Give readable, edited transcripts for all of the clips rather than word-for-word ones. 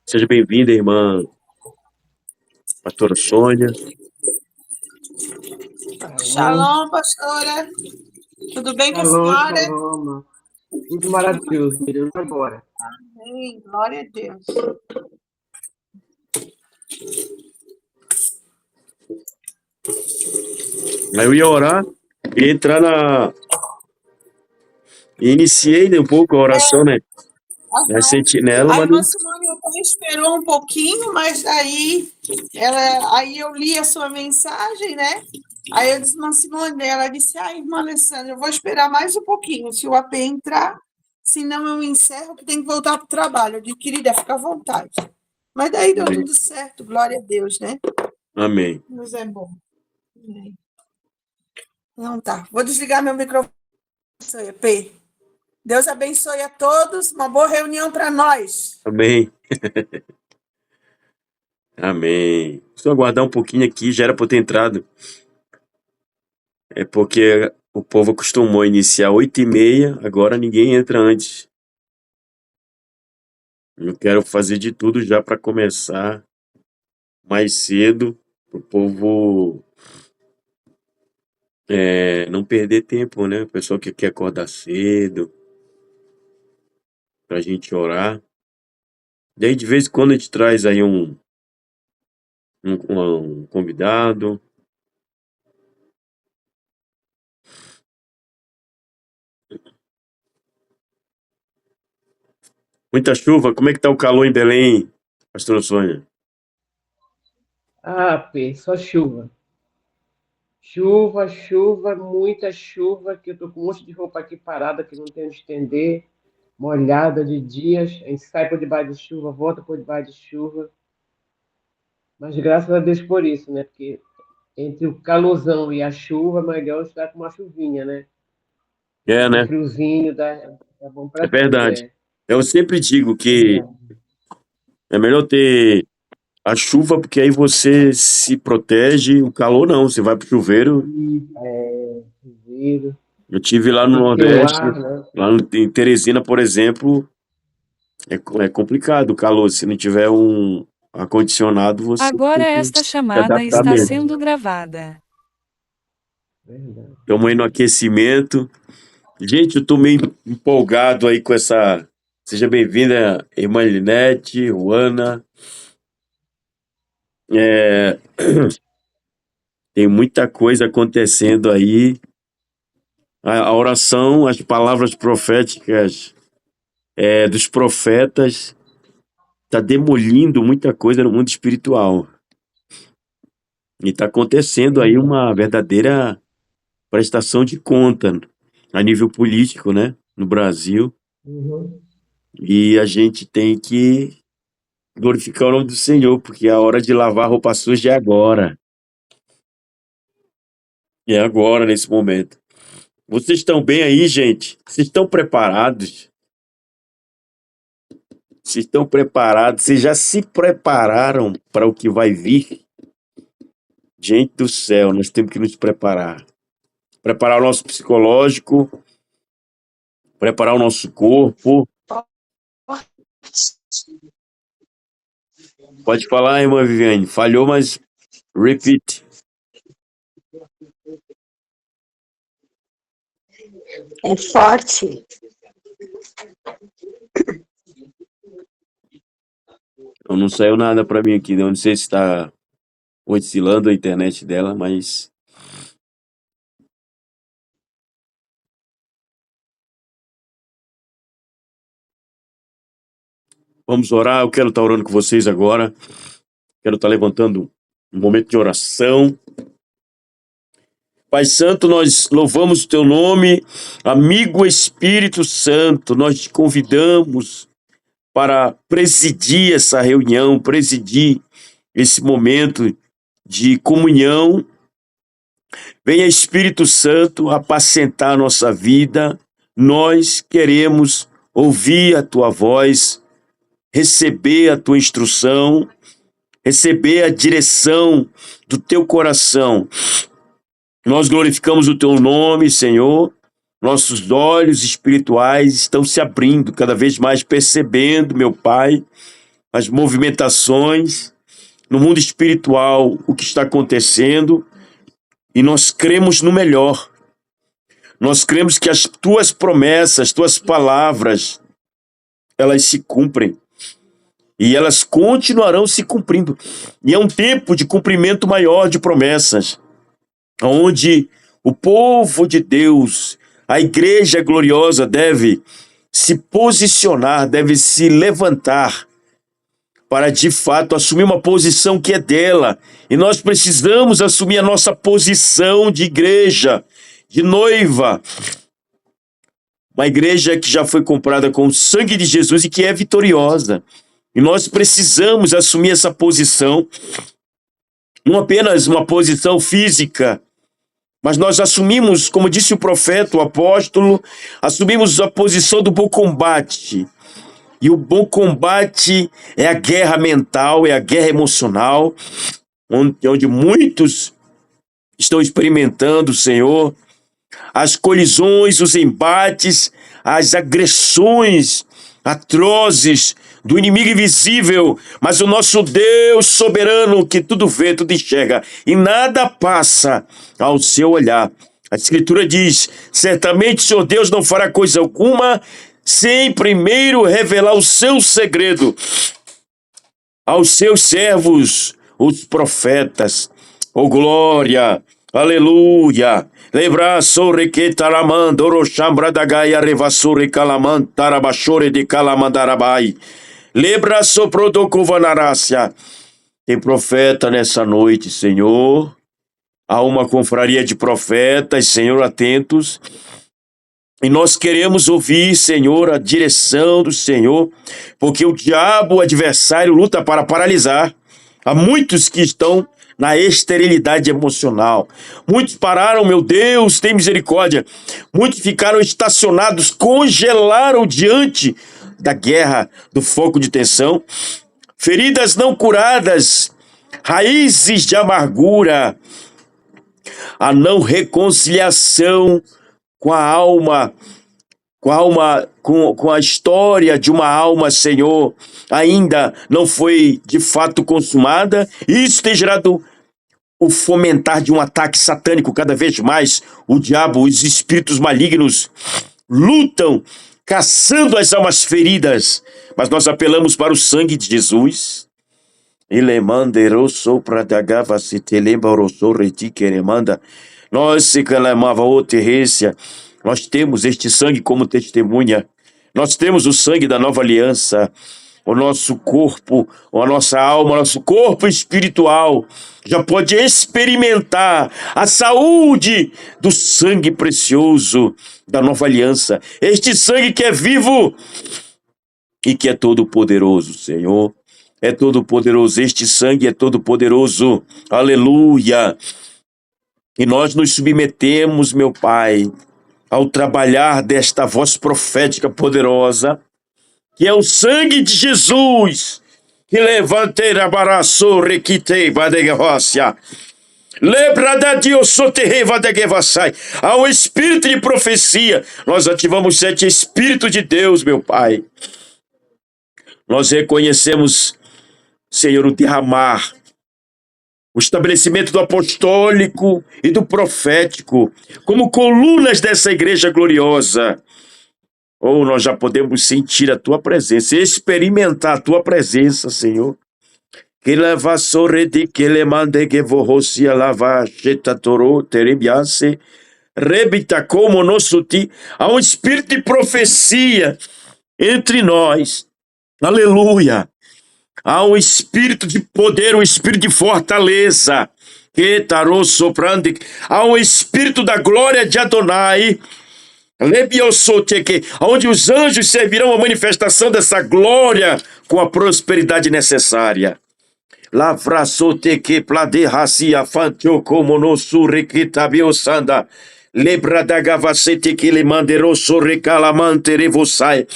Seja bem-vinda, irmã pastora Sônia. Shalom. Shalom, pastora. Tudo bem com a Shalom, senhora? shalom. Tudo maravilhoso, Deus agora. Amém. Glória a Deus. Aí eu ia orar e entrar na. Iniciei, né, um pouco a oração, né? Na sentinela, A mas irmã não. Simone até esperou um pouquinho, mas aí eu li a sua mensagem, né? Aí eu disse, irmã Simone, ela disse, irmã Alessandra, eu vou esperar mais um pouquinho, se o AP entrar, senão eu encerro, que tem que voltar para o trabalho. Eu disse, querida, fica à vontade. Mas daí deu Amém. tudo certo, glória a Deus, né? Amém. Deus é bom. Amém. Então tá, vou desligar meu microfone, AP. Deus abençoe a todos, uma boa reunião para nós. Amém. Amém. Só aguardar um pouquinho aqui, já era para ter entrado. É porque o povo acostumou a iniciar 8h30, agora ninguém entra antes. Eu quero fazer de tudo já para começar mais cedo, para o povo não perder tempo, né? O pessoal que quer acordar cedo, para a gente orar. Daí, de vez em quando, a gente traz aí um convidado. Muita chuva. Como é que tá o calor em Belém, pastora Sônia? Pê, só chuva. Chuva, chuva, muita chuva, que eu tô com um monte de roupa aqui parada que não tem onde estender, molhada de dias. A gente sai por debaixo de chuva, volta por debaixo de chuva. Mas graças a Deus por isso, né? Porque entre o calorzão e a chuva, é melhor estar com uma chuvinha, né? É, Esse né? friozinho dá bom É para tudo, verdade. é. Eu sempre digo que Verdade. é melhor ter a chuva, porque aí você se protege. O calor não, você vai pro chuveiro. Chuveiro, Eu tive lá no manter o Nordeste, ar, né? em Teresina, por exemplo, é complicado o calor. Se não tiver um ar-condicionado, você Agora tem que esta se chamada adaptar está mesmo. sendo gravada. Verdade. Estamos aí no aquecimento. Gente, eu tô meio empolgado aí com essa. Seja bem-vinda, irmã Linete, Juana. É, tem muita coisa acontecendo aí. A oração, as palavras proféticas dos profetas está demolindo muita coisa no mundo espiritual. E está acontecendo aí Verdade. uma verdadeira prestação de conta a nível político, né, no Brasil. Uhum. E a gente tem que glorificar o nome do Senhor, porque a hora de lavar roupa suja é agora. É agora, nesse momento. Vocês estão bem aí, gente? Vocês estão preparados? Vocês estão preparados? Vocês já se prepararam para o que vai vir? Gente do céu, nós temos que nos preparar. Preparar o nosso psicológico, preparar o nosso corpo. Pode falar, irmã Viviane. Falhou, mas repeat. É forte. Não saiu nada para mim aqui. Não sei se está oscilando a internet dela, mas vamos orar. Eu quero estar orando com vocês agora. Quero estar levantando um momento de oração. Pai Santo, nós louvamos o teu nome. Amigo Espírito Santo, nós te convidamos para presidir essa reunião, presidir esse momento de comunhão. Venha, Espírito Santo, apacentar a nossa vida. Nós queremos ouvir a tua voz, receber a tua instrução, receber a direção do teu coração. Nós glorificamos o teu nome, Senhor, nossos olhos espirituais estão se abrindo, cada vez mais percebendo, meu Pai, as movimentações no mundo espiritual, o que está acontecendo, e nós cremos no melhor. Nós cremos que as tuas promessas, tuas palavras, elas se cumprem. E elas continuarão se cumprindo. E é um tempo de cumprimento maior de promessas, onde o povo de Deus, a igreja gloriosa, deve se posicionar, deve se levantar para de fato assumir uma posição que é dela. E nós precisamos assumir a nossa posição de igreja, de noiva. Uma igreja que já foi comprada com o sangue de Jesus e que é vitoriosa. E nós precisamos assumir essa posição, não apenas uma posição física, mas nós assumimos, como disse o profeta, o apóstolo, assumimos a posição do bom combate. E o bom combate é a guerra mental, é a guerra emocional, onde muitos estão experimentando, Senhor, as colisões, os embates, as agressões atrozes do inimigo invisível, mas o nosso Deus soberano que tudo vê, tudo enxerga e nada passa ao seu olhar. A Escritura diz: certamente o Senhor Deus não fará coisa alguma sem primeiro revelar o seu segredo aos seus servos, os profetas. Oh glória, aleluia. Lembra sobre que talamando orochambra da gaia revassure calamant tarabachore de calamandarabai. Lebra soprodocovanarácia. Tem profeta nessa noite, Senhor. Há uma confraria de profetas, Senhor, atentos. E nós queremos ouvir, Senhor, a direção do Senhor, porque o diabo, o adversário, luta para paralisar. Há muitos que estão na esterilidade emocional. Muitos pararam, meu Deus, tem misericórdia. Muitos ficaram estacionados, congelaram diante da guerra, do foco de tensão. Feridas não curadas, raízes de amargura, a não reconciliação com a alma, com a história de uma alma, Senhor, ainda não foi de fato consumada. Isso tem gerado o fomentar de um ataque satânico. Cada vez mais o diabo, os espíritos malignos lutam, caçando as almas feridas. Mas nós apelamos para o sangue de Jesus. Nós se calamava o terrência. Nós temos este sangue como testemunha. Nós temos o sangue da nova aliança. O nosso corpo, a nossa alma, o nosso corpo espiritual já pode experimentar a saúde do sangue precioso da nova aliança. Este sangue que é vivo e que é todo poderoso, Senhor. É todo poderoso. Este sangue é todo poderoso. Aleluia. E nós nos submetemos, meu Pai, ao trabalhar desta voz profética poderosa, que é o sangue de Jesus, que levantei a baraço, requitei, vadeguerócia, lebra da diosoterrei, vadeguevassai, ao espírito de profecia. Nós ativamos 7 espíritos de Deus, meu Pai. Nós reconhecemos, Senhor, o derramar, o estabelecimento do apostólico e do profético, como colunas dessa igreja gloriosa. Ou nós já podemos sentir a tua presença, experimentar a tua presença, Senhor. Que leva sorredi que le mande que vorrosia lava chetatoro terebiase rebita como nosso ti. Há um espírito de profecia entre nós. Aleluia. Há um espírito de poder, um espírito de fortaleza. Que tarô soprando. Há um espírito da glória de Adonai. Onde os anjos servirão a manifestação dessa glória com a prosperidade necessária. Lavrasote que plade racia fantio como no surrequitabio sanda. Lebra da gavacete que lhe manderou sorrecalamante revosai.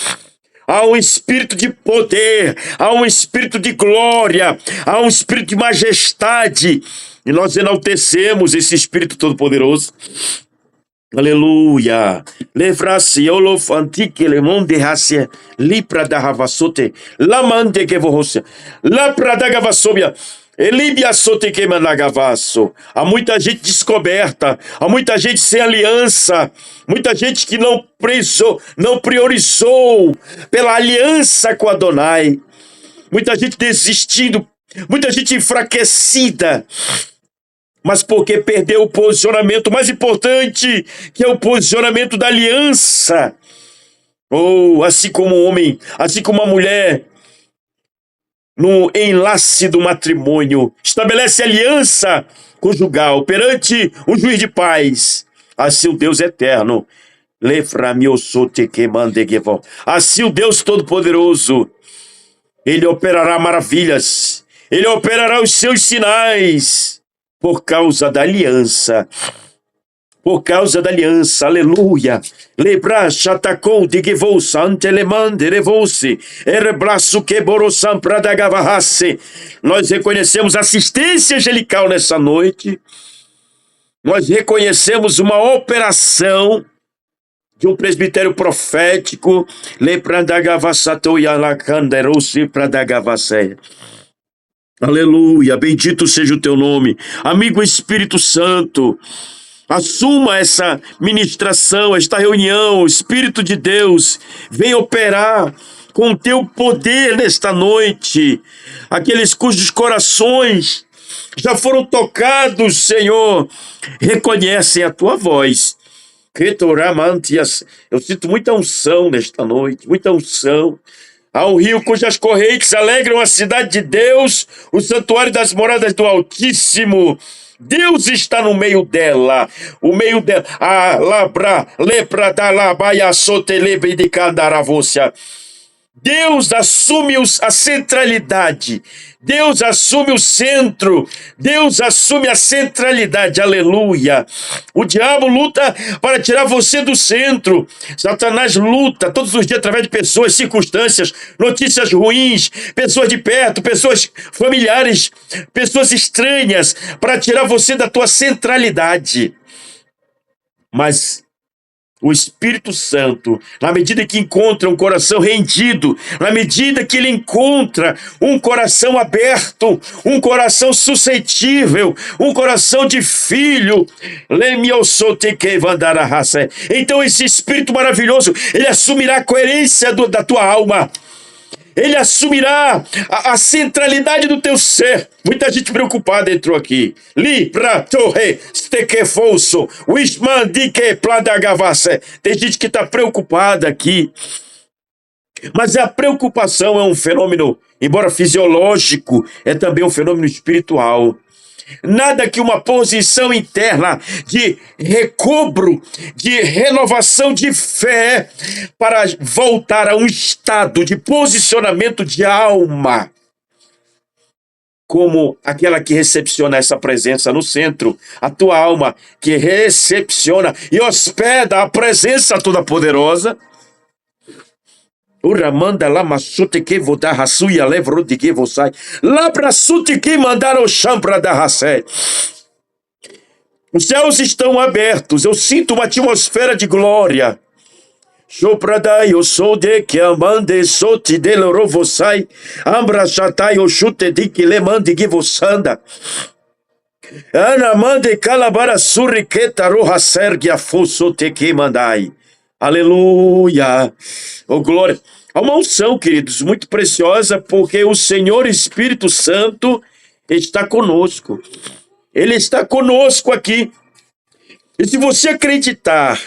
Há um espírito de poder, há um espírito de glória, há um espírito de majestade. E nós enaltecemos esse espírito todo-poderoso. Aleluia. Levrasse olofantike le monde hasia lipra da havasote la mande que vorrosia la prada gavasobia elibia sote que managavasso. Há muita gente descoberta, há muita gente sem aliança, muita gente que não priorizou pela aliança com Adonai, muita gente desistindo, muita gente enfraquecida, mas porque perdeu o posicionamento mais importante, que é o posicionamento da aliança. Ou assim como um homem, assim como uma mulher, no enlace do matrimônio, estabelece aliança conjugal perante o juiz de paz. Assim o Deus eterno, assim o Deus Todo-Poderoso, Ele operará maravilhas, Ele operará os seus sinais, por causa da aliança. Por causa da aliança, aleluia. Lebra chatacou de gevousa antelemande revousse. Erebraço queborossam pradagavahasse. Nós reconhecemos assistência angelical nessa noite. Nós reconhecemos uma operação de um presbitério profético. Lepradagavassatou yalacanderousse pradagavasse. Aleluia, bendito seja o teu nome. Amigo Espírito Santo, assuma essa ministração, esta reunião. O Espírito de Deus vem operar com o teu poder nesta noite. Aqueles cujos corações já foram tocados, Senhor, reconhecem a tua voz. Eu sinto muita unção nesta noite, muita unção. Há um rio cujas correntes alegram a cidade de Deus, o santuário das moradas do Altíssimo. Deus está no meio dela, o meio dela. Ah, labra, lepra da labaia sotelebe de candaravôcia. Deus assume a centralidade, Deus assume o centro, Deus assume a centralidade, aleluia. O diabo luta para tirar você do centro, Satanás luta todos os dias através de pessoas, circunstâncias, notícias ruins, pessoas de perto, pessoas familiares, pessoas estranhas, para tirar você da tua centralidade. Mas o Espírito Santo, na medida que encontra um coração rendido, na medida que ele encontra um coração aberto, um coração suscetível, um coração de filho, então esse Espírito maravilhoso, ele assumirá a coerência da tua alma. Ele assumirá a centralidade do teu ser. Muita gente preocupada entrou aqui. Tem gente que está preocupada aqui. Mas a preocupação é um fenômeno, embora fisiológico, é também um fenômeno espiritual. Nada que uma posição interna de recobro, de renovação de fé para voltar a um estado de posicionamento de alma, como aquela que recepciona essa presença no centro, a tua alma que recepciona e hospeda a presença toda-poderosa. Uramanda lá massute que vou dar raçuia levro de que vou sai lá pra sute que mandar o chão pra dar racé. Os céus estão abertos, eu sinto uma atmosfera de glória. Chopradai eu sou de que amande sote de lorovo sai ambra chatai o chute de que le mande que vossanda. Ana mande calabara surriqueta roja sergia fosso te que mandai. Aleluia! Oh, glória! Há uma unção, queridos, muito preciosa, porque o Senhor Espírito Santo está conosco. Ele está conosco aqui. E se você acreditar,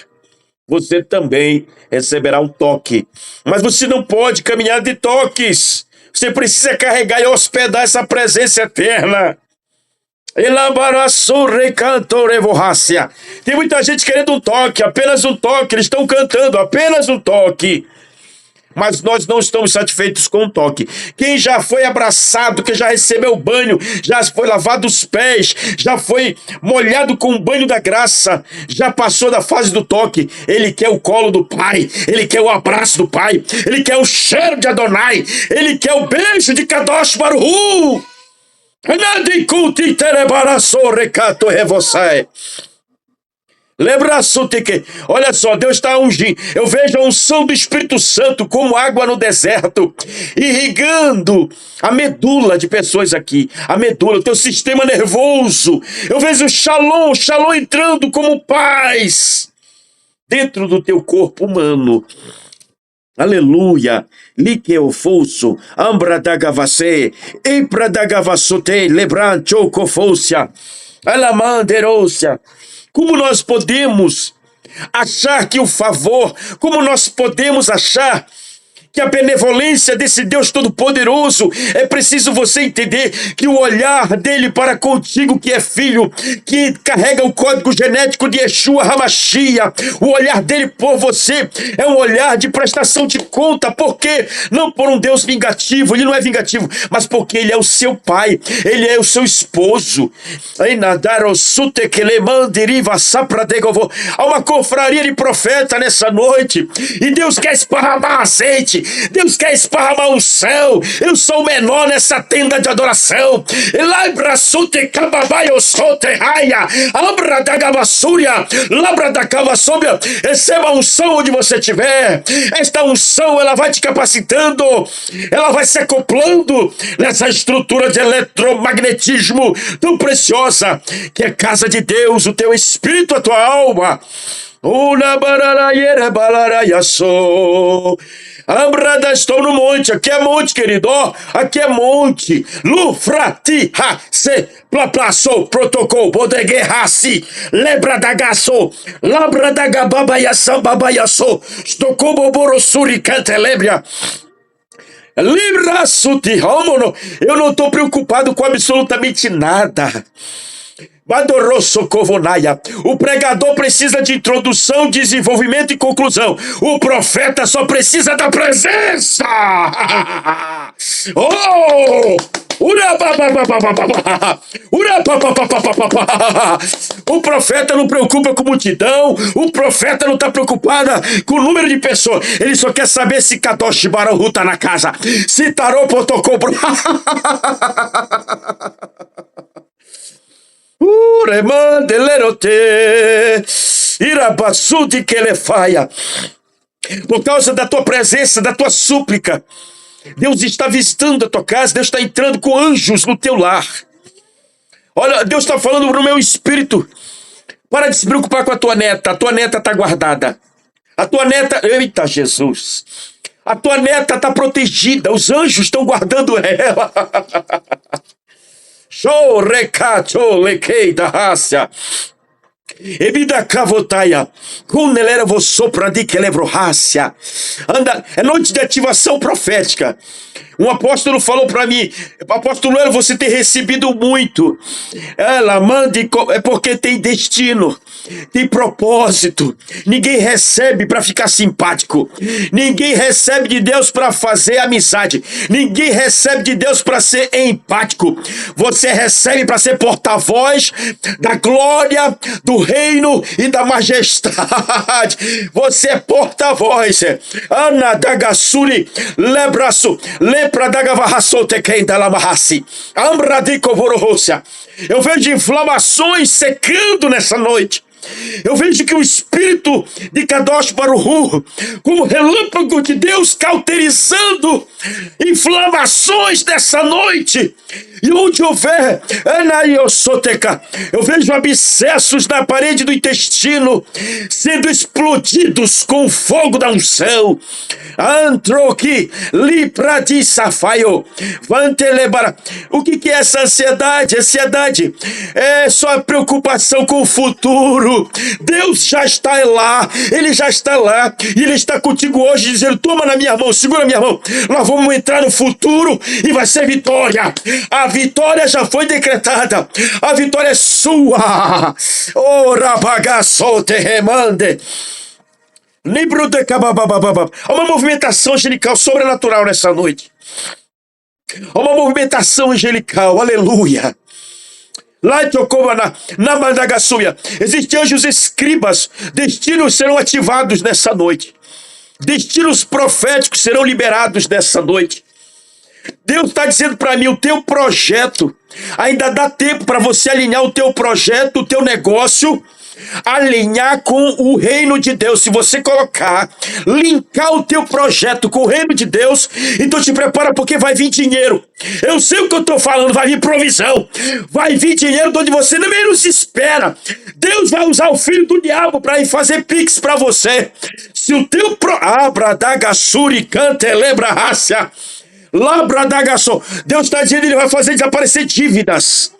você também receberá um toque. Mas você não pode caminhar de toques. Você precisa carregar e hospedar essa presença eterna. Tem muita gente querendo um toque, apenas um toque. Eles estão cantando, apenas um toque. Mas nós não estamos satisfeitos com o toque. Quem já foi abraçado, que já recebeu banho, já foi lavado os pés, já foi molhado com o banho da graça, já passou da fase do toque, ele quer o colo do Pai, ele quer o abraço do Pai, ele quer o cheiro de Adonai, ele quer o beijo de Kadosh Baruch. Lembra-se que, olha só, Deus está ungindo. Eu vejo a unção do Espírito Santo como água no deserto, irrigando a medula de pessoas aqui, a medula, o teu sistema nervoso. Eu vejo o shalom entrando como paz dentro do teu corpo humano. Aleluia. Likeofosso, ambradagavase, empradagavasote, lebrantocofossia, alamanderosia. Como nós podemos achar que o favor, como nós podemos achar que a benevolência desse Deus Todo-Poderoso, é preciso você entender que o olhar dele para contigo, que é filho, que carrega o código genético de Yeshua Hamashia, o olhar dele por você é um olhar de prestação de conta, porque não por um Deus vingativo, ele não é vingativo, mas porque ele é o seu pai, ele é o seu esposo. Há uma confraria de profeta nessa noite, e Deus quer esparramar azeite, Deus quer esparramar unção. Eu sou o menor nessa tenda de adoração. Receba a unção onde você estiver. Esta unção, ela vai te capacitando, ela vai se acoplando nessa estrutura de eletromagnetismo tão preciosa, que é casa de Deus, o teu espírito, a tua alma. Ambrada, estou no monte. Aqui é monte, querido. Ó, aqui é monte. Lufrati, ha, se, plaplaço, protocolo, bodeguerraci, lebra da gaço, labra da gababaiação, babaiaço, estocobo borossuri, cantelebria. Libra suti, homono. Eu não estou preocupado com absolutamente nada. O pregador precisa de introdução, desenvolvimento e conclusão. O profeta só precisa da presença. Oh! O profeta não preocupa com multidão, o profeta não está preocupado com o número de pessoas, ele só quer saber se Kadosh Baruch está na casa, se Tarô Potocobro. Por causa da tua presença, da tua súplica, Deus está visitando a tua casa, Deus está entrando com anjos no teu lar. Olha, Deus está falando para o meu espírito: para de se preocupar com a tua neta está guardada. A tua neta, eita Jesus, a tua neta está protegida, os anjos estão guardando ela. Show recato lekei da raça. Evida cavotaia. Cunelera vos sopra de que levro raça. Anda, é noite de ativação profética. Um apóstolo falou para mim: apóstolo, você tem recebido muito. Ela mande, é porque tem destino, tem propósito. Ninguém recebe para ficar simpático. Ninguém recebe de Deus para fazer amizade. Ninguém recebe de Deus para ser empático. Você recebe para ser porta-voz da glória, do reino e da majestade. Você é porta-voz. Ana Dagassuri, lebraço, lepradagavarraçote quem dela marrasse. Ambradico vororrocia. Eu vejo inflamações secando nessa noite. Eu vejo que o espírito de Kadosh Baruch, como relâmpago de Deus, cauterizando inflamações dessa noite. E onde houver, eu vejo abscessos na parede do intestino sendo explodidos com o fogo da unção. Antroqui, lipradi safaio, vantelebara. O que é essa ansiedade? Ansiedade é só a preocupação com o futuro. Deus já está lá, Ele já está lá, e Ele está contigo hoje, dizendo: toma na minha mão, segura minha mão, nós vamos entrar no futuro e vai ser vitória. A vitória já foi decretada, a vitória é sua. Oh, rabagaçote remande. Livro de cabababababa. Há uma movimentação angelical sobrenatural nessa noite. Há uma movimentação angelical, aleluia. Lá na Mandagassuia, existem anjos escribas, destinos serão ativados nessa noite. Destinos proféticos serão liberados nessa noite. Deus está dizendo para mim: o teu projeto, ainda dá tempo para você alinhar o teu projeto, o teu negócio, alinhar com o reino de Deus. Se você colocar, linkar o teu projeto com o reino de Deus, então te prepara, porque vai vir dinheiro. Eu sei o que eu estou falando, vai vir provisão, vai vir dinheiro de onde você nem menos espera. Deus vai usar o filho do diabo para ir fazer pix para você. Se o teu Abradagassuri canta lebra rácia, Labradagassou, Deus está dizendo que ele vai fazer desaparecer dívidas.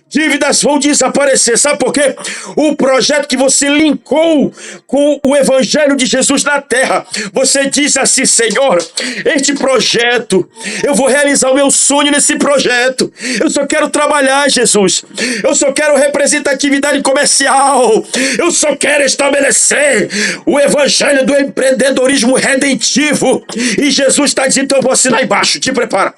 Dívidas vão desaparecer, sabe por quê? O projeto que você linkou com o evangelho de Jesus na terra, você diz assim: Senhor, este projeto, eu vou realizar o meu sonho nesse projeto, eu só quero trabalhar, Jesus, eu só quero representatividade comercial, eu só quero estabelecer o evangelho do empreendedorismo redentivo, e Jesus está dizendo: então eu vou assinar embaixo, te prepara.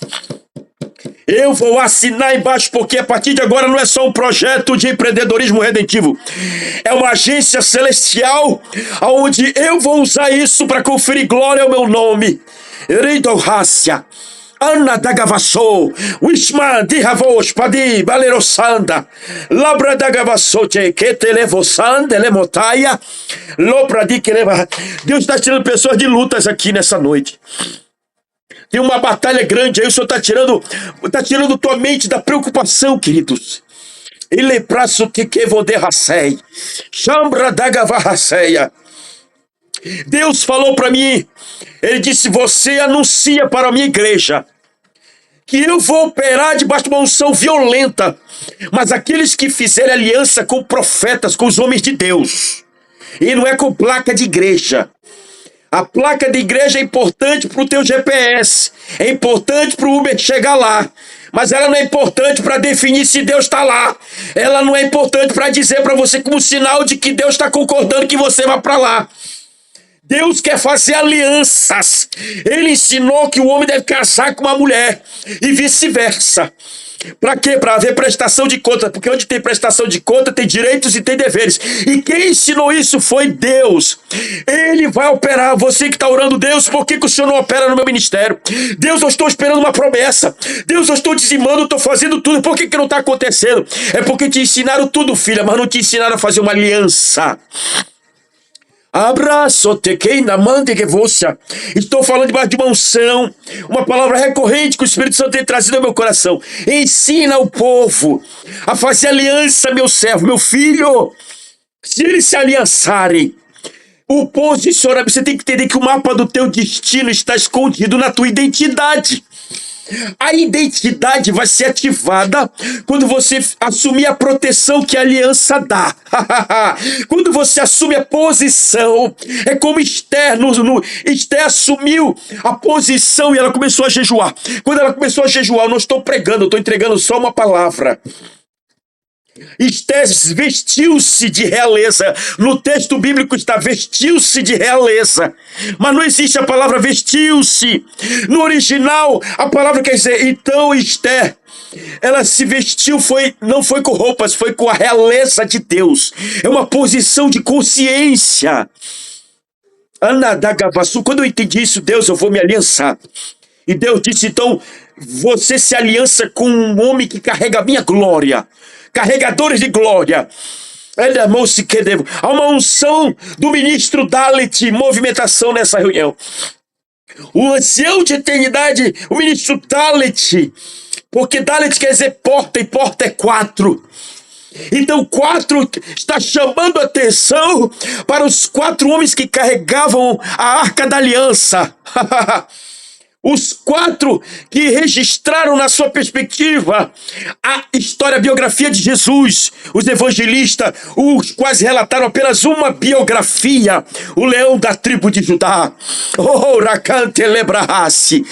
Eu vou assinar embaixo, porque a partir de agora não é só um projeto de empreendedorismo redentivo. É uma agência celestial, onde eu vou usar isso para conferir glória ao meu nome. Eridohácia, Ana Dagavassou, Wishman de Havos, Padi, Balerosanda, Labra Dagavassote, que televosanda, lemotaia, Lopra de que leva. Deus está tirando pessoas de lutas aqui nessa noite. Tem uma batalha grande aí, o Senhor está tirando tua mente da preocupação, queridos. Ele praço que vou derracei. Chambra da gavarraceia. Deus falou para mim, ele disse: você anuncia para a minha igreja que eu vou operar debaixo de uma unção violenta, mas aqueles que fizerem aliança com profetas, com os homens de Deus, e não é com placa de igreja. A placa de igreja é importante para o teu GPS, é importante para o Uber chegar lá, mas ela não é importante para definir se Deus está lá. Ela não é importante para dizer para você como sinal de que Deus está concordando que você vá para lá. Deus quer fazer alianças. Ele ensinou que o homem deve casar com uma mulher e vice-versa. Para quê? Para haver prestação de conta, porque onde tem prestação de conta tem direitos e tem deveres. E quem ensinou isso foi Deus. Ele vai operar. Você que está orando: Deus, por que o Senhor não opera no meu ministério? Deus, eu estou esperando uma promessa. Deus, eu estou dizimando, eu estou fazendo tudo. Por que não está acontecendo? É porque te ensinaram tudo, filha, mas não te ensinaram a fazer uma aliança. Abraço, tequei na mande que você. Estou falando debaixo de uma unção, uma palavra recorrente que o Espírito Santo tem trazido ao meu coração. Ensina o povo a fazer aliança, meu servo, meu filho. Se eles se aliançarem, o posicionamento, você tem que entender que o mapa do teu destino está escondido na tua identidade. A identidade vai ser ativada quando você assumir a proteção que a aliança dá. Quando você assume a posição, é como Esther, Esther assumiu a posição e ela começou a jejuar. Quando ela começou a jejuar, eu não estou pregando, eu estou entregando só uma palavra. Esther vestiu-se de realeza. No texto bíblico está vestiu-se de realeza, mas não existe a palavra vestiu-se. No original, a palavra quer dizer, então Esther, ela se vestiu, não foi com roupas, foi com a realeza de Deus. É uma posição de consciência. Anadagavassu, quando eu entendi isso: Deus, eu vou me aliançar. E Deus disse: então, você se aliança com um homem que carrega a minha glória. Carregadores de glória. Há uma unção do ministro Dalet, movimentação nessa reunião. O ancião de eternidade, o ministro Dalet, porque Dalet quer dizer porta, e porta é 4. Então 4 está chamando a atenção para os 4 homens que carregavam a arca da aliança. Os 4 que registraram na sua perspectiva a história, a biografia de Jesus. Os evangelistas, os quais relataram apenas uma biografia. O leão da tribo de Judá. Oh, Rakante Lebrahassi.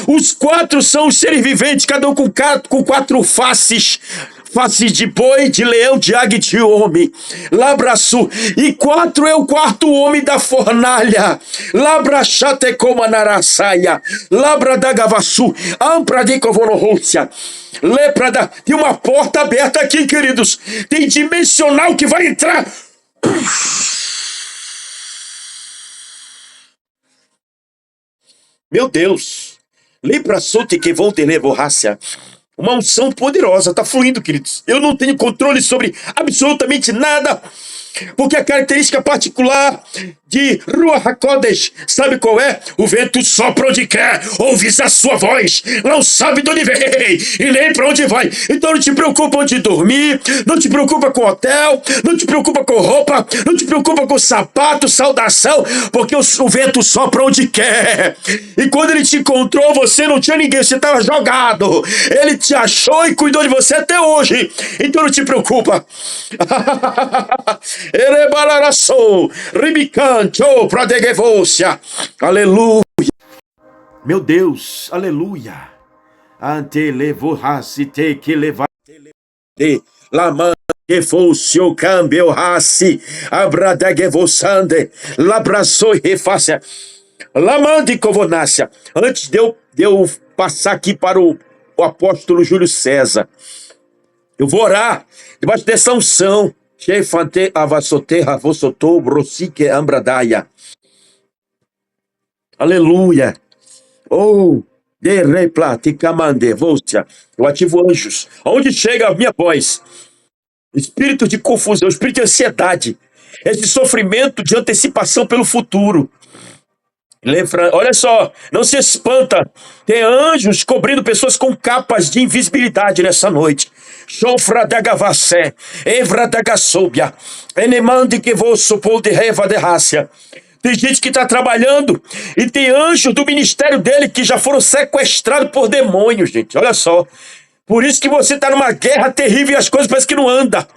Os 4 são os seres viventes, cada um com 4 faces. Face de boi, de leão, de águia e de homem. Labraçu. E 4 é o 4º homem da fornalha. Labrachate como anaraçaia. Labradagavassu. Ampradicovonorúcia. Leprada. Tem uma porta aberta aqui, queridos. Tem dimensional que vai entrar. Meu Deus. Lepraçote que vão ter levorrácia. Uma unção poderosa está fluindo, queridos. Eu não tenho controle sobre absolutamente nada. Porque a característica particular de Ruach HaKodesh, sabe qual é? O vento sopra onde quer, ouves a sua voz, não sabe de onde vem e nem para onde vai. Então não te preocupa onde dormir, não te preocupa com hotel, não te preocupa com roupa, não te preocupa com sapato, saudação, porque o vento sopra onde quer. E quando ele te encontrou, você não tinha ninguém, você estava jogado. Ele te achou e cuidou de você até hoje. Então não te preocupa. Aleluia. Meu Deus, aleluia. Ante levorrasse te que levar Laman que fosse o câmbio raci abradagevosande labraçou e refaça Laman de covonácia. Antes de eu passar aqui para o apóstolo Júlio César, eu vou orar debaixo dessa unção. Chefante avassoterra vossotou brosique ambradaia. Aleluia. Oh, de replaticamande vocia. Eu ativo anjos. Onde chega a minha voz? Espírito de confusão, espírito de ansiedade. Esse sofrimento de antecipação pelo futuro. Olha só, não se espanta. Tem anjos cobrindo pessoas com capas de invisibilidade nessa noite. Chofra da gavassé, evra da gassóbia, enemande que vou supor de reva de rácia. Tem gente que está trabalhando e tem anjos do ministério dele que já foram sequestrados por demônios, gente. Olha só. Por isso que você está numa guerra terrível e as coisas parecem que não andam.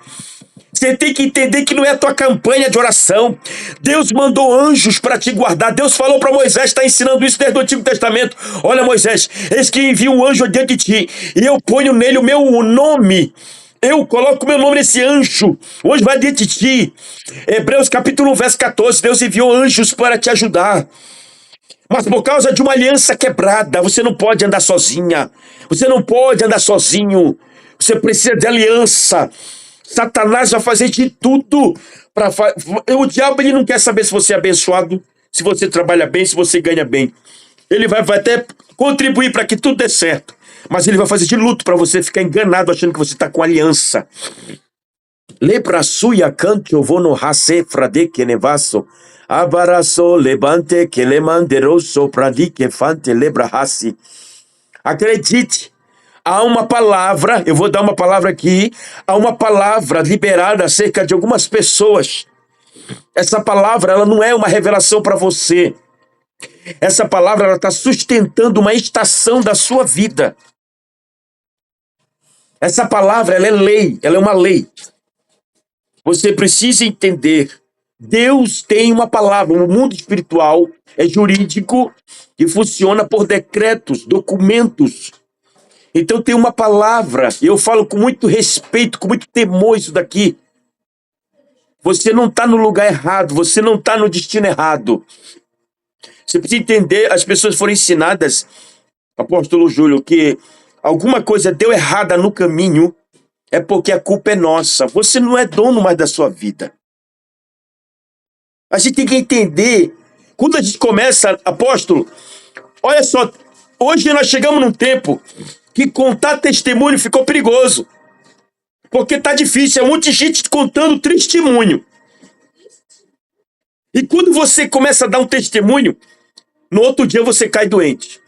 Você tem que entender que não é a tua campanha de oração. Deus mandou anjos para te guardar. Deus falou para Moisés, está ensinando isso desde o Antigo Testamento. Olha, Moisés, eis que envia um anjo diante de ti, e eu ponho nele o meu nome. Eu coloco o meu nome nesse anjo. O anjo vai diante de ti. Hebreus capítulo 1, verso 14. Deus enviou anjos para te ajudar. Mas por causa de uma aliança quebrada, você não pode andar sozinha. Você não pode andar sozinho. Você precisa de aliança. Satanás vai fazer de tudo para o diabo, ele não quer saber se você é abençoado, se você trabalha bem, se você ganha bem. Ele vai até contribuir para que tudo dê certo, mas ele vai fazer de luto para você ficar enganado achando que você está com aliança. Lebra suia canto vono hase frade que nevasso abaraço levante que le manderoso pradi que fante lebra hasi. Acredite. Há uma palavra, eu vou dar uma palavra aqui, há uma palavra liberada acerca de algumas pessoas. Essa palavra, ela não é uma revelação para você. Essa palavra, ela está sustentando uma estação da sua vida. Essa palavra, ela é lei, ela é uma lei. Você precisa entender, Deus tem uma palavra, o mundo espiritual é jurídico e funciona por decretos, documentos. Então tem uma palavra, e eu falo com muito respeito, com muito temor isso daqui. Você não está no lugar errado, você não está no destino errado. Você precisa entender, as pessoas foram ensinadas, apóstolo Júlio, que alguma coisa deu errada no caminho, é porque a culpa é nossa. Você não é dono mais da sua vida. A gente tem que entender, quando a gente começa, apóstolo, olha só, hoje nós chegamos num tempo que contar testemunho ficou perigoso. Porque tá difícil, é muita gente contando testemunho. E quando você começa a dar um testemunho, no outro dia você cai doente.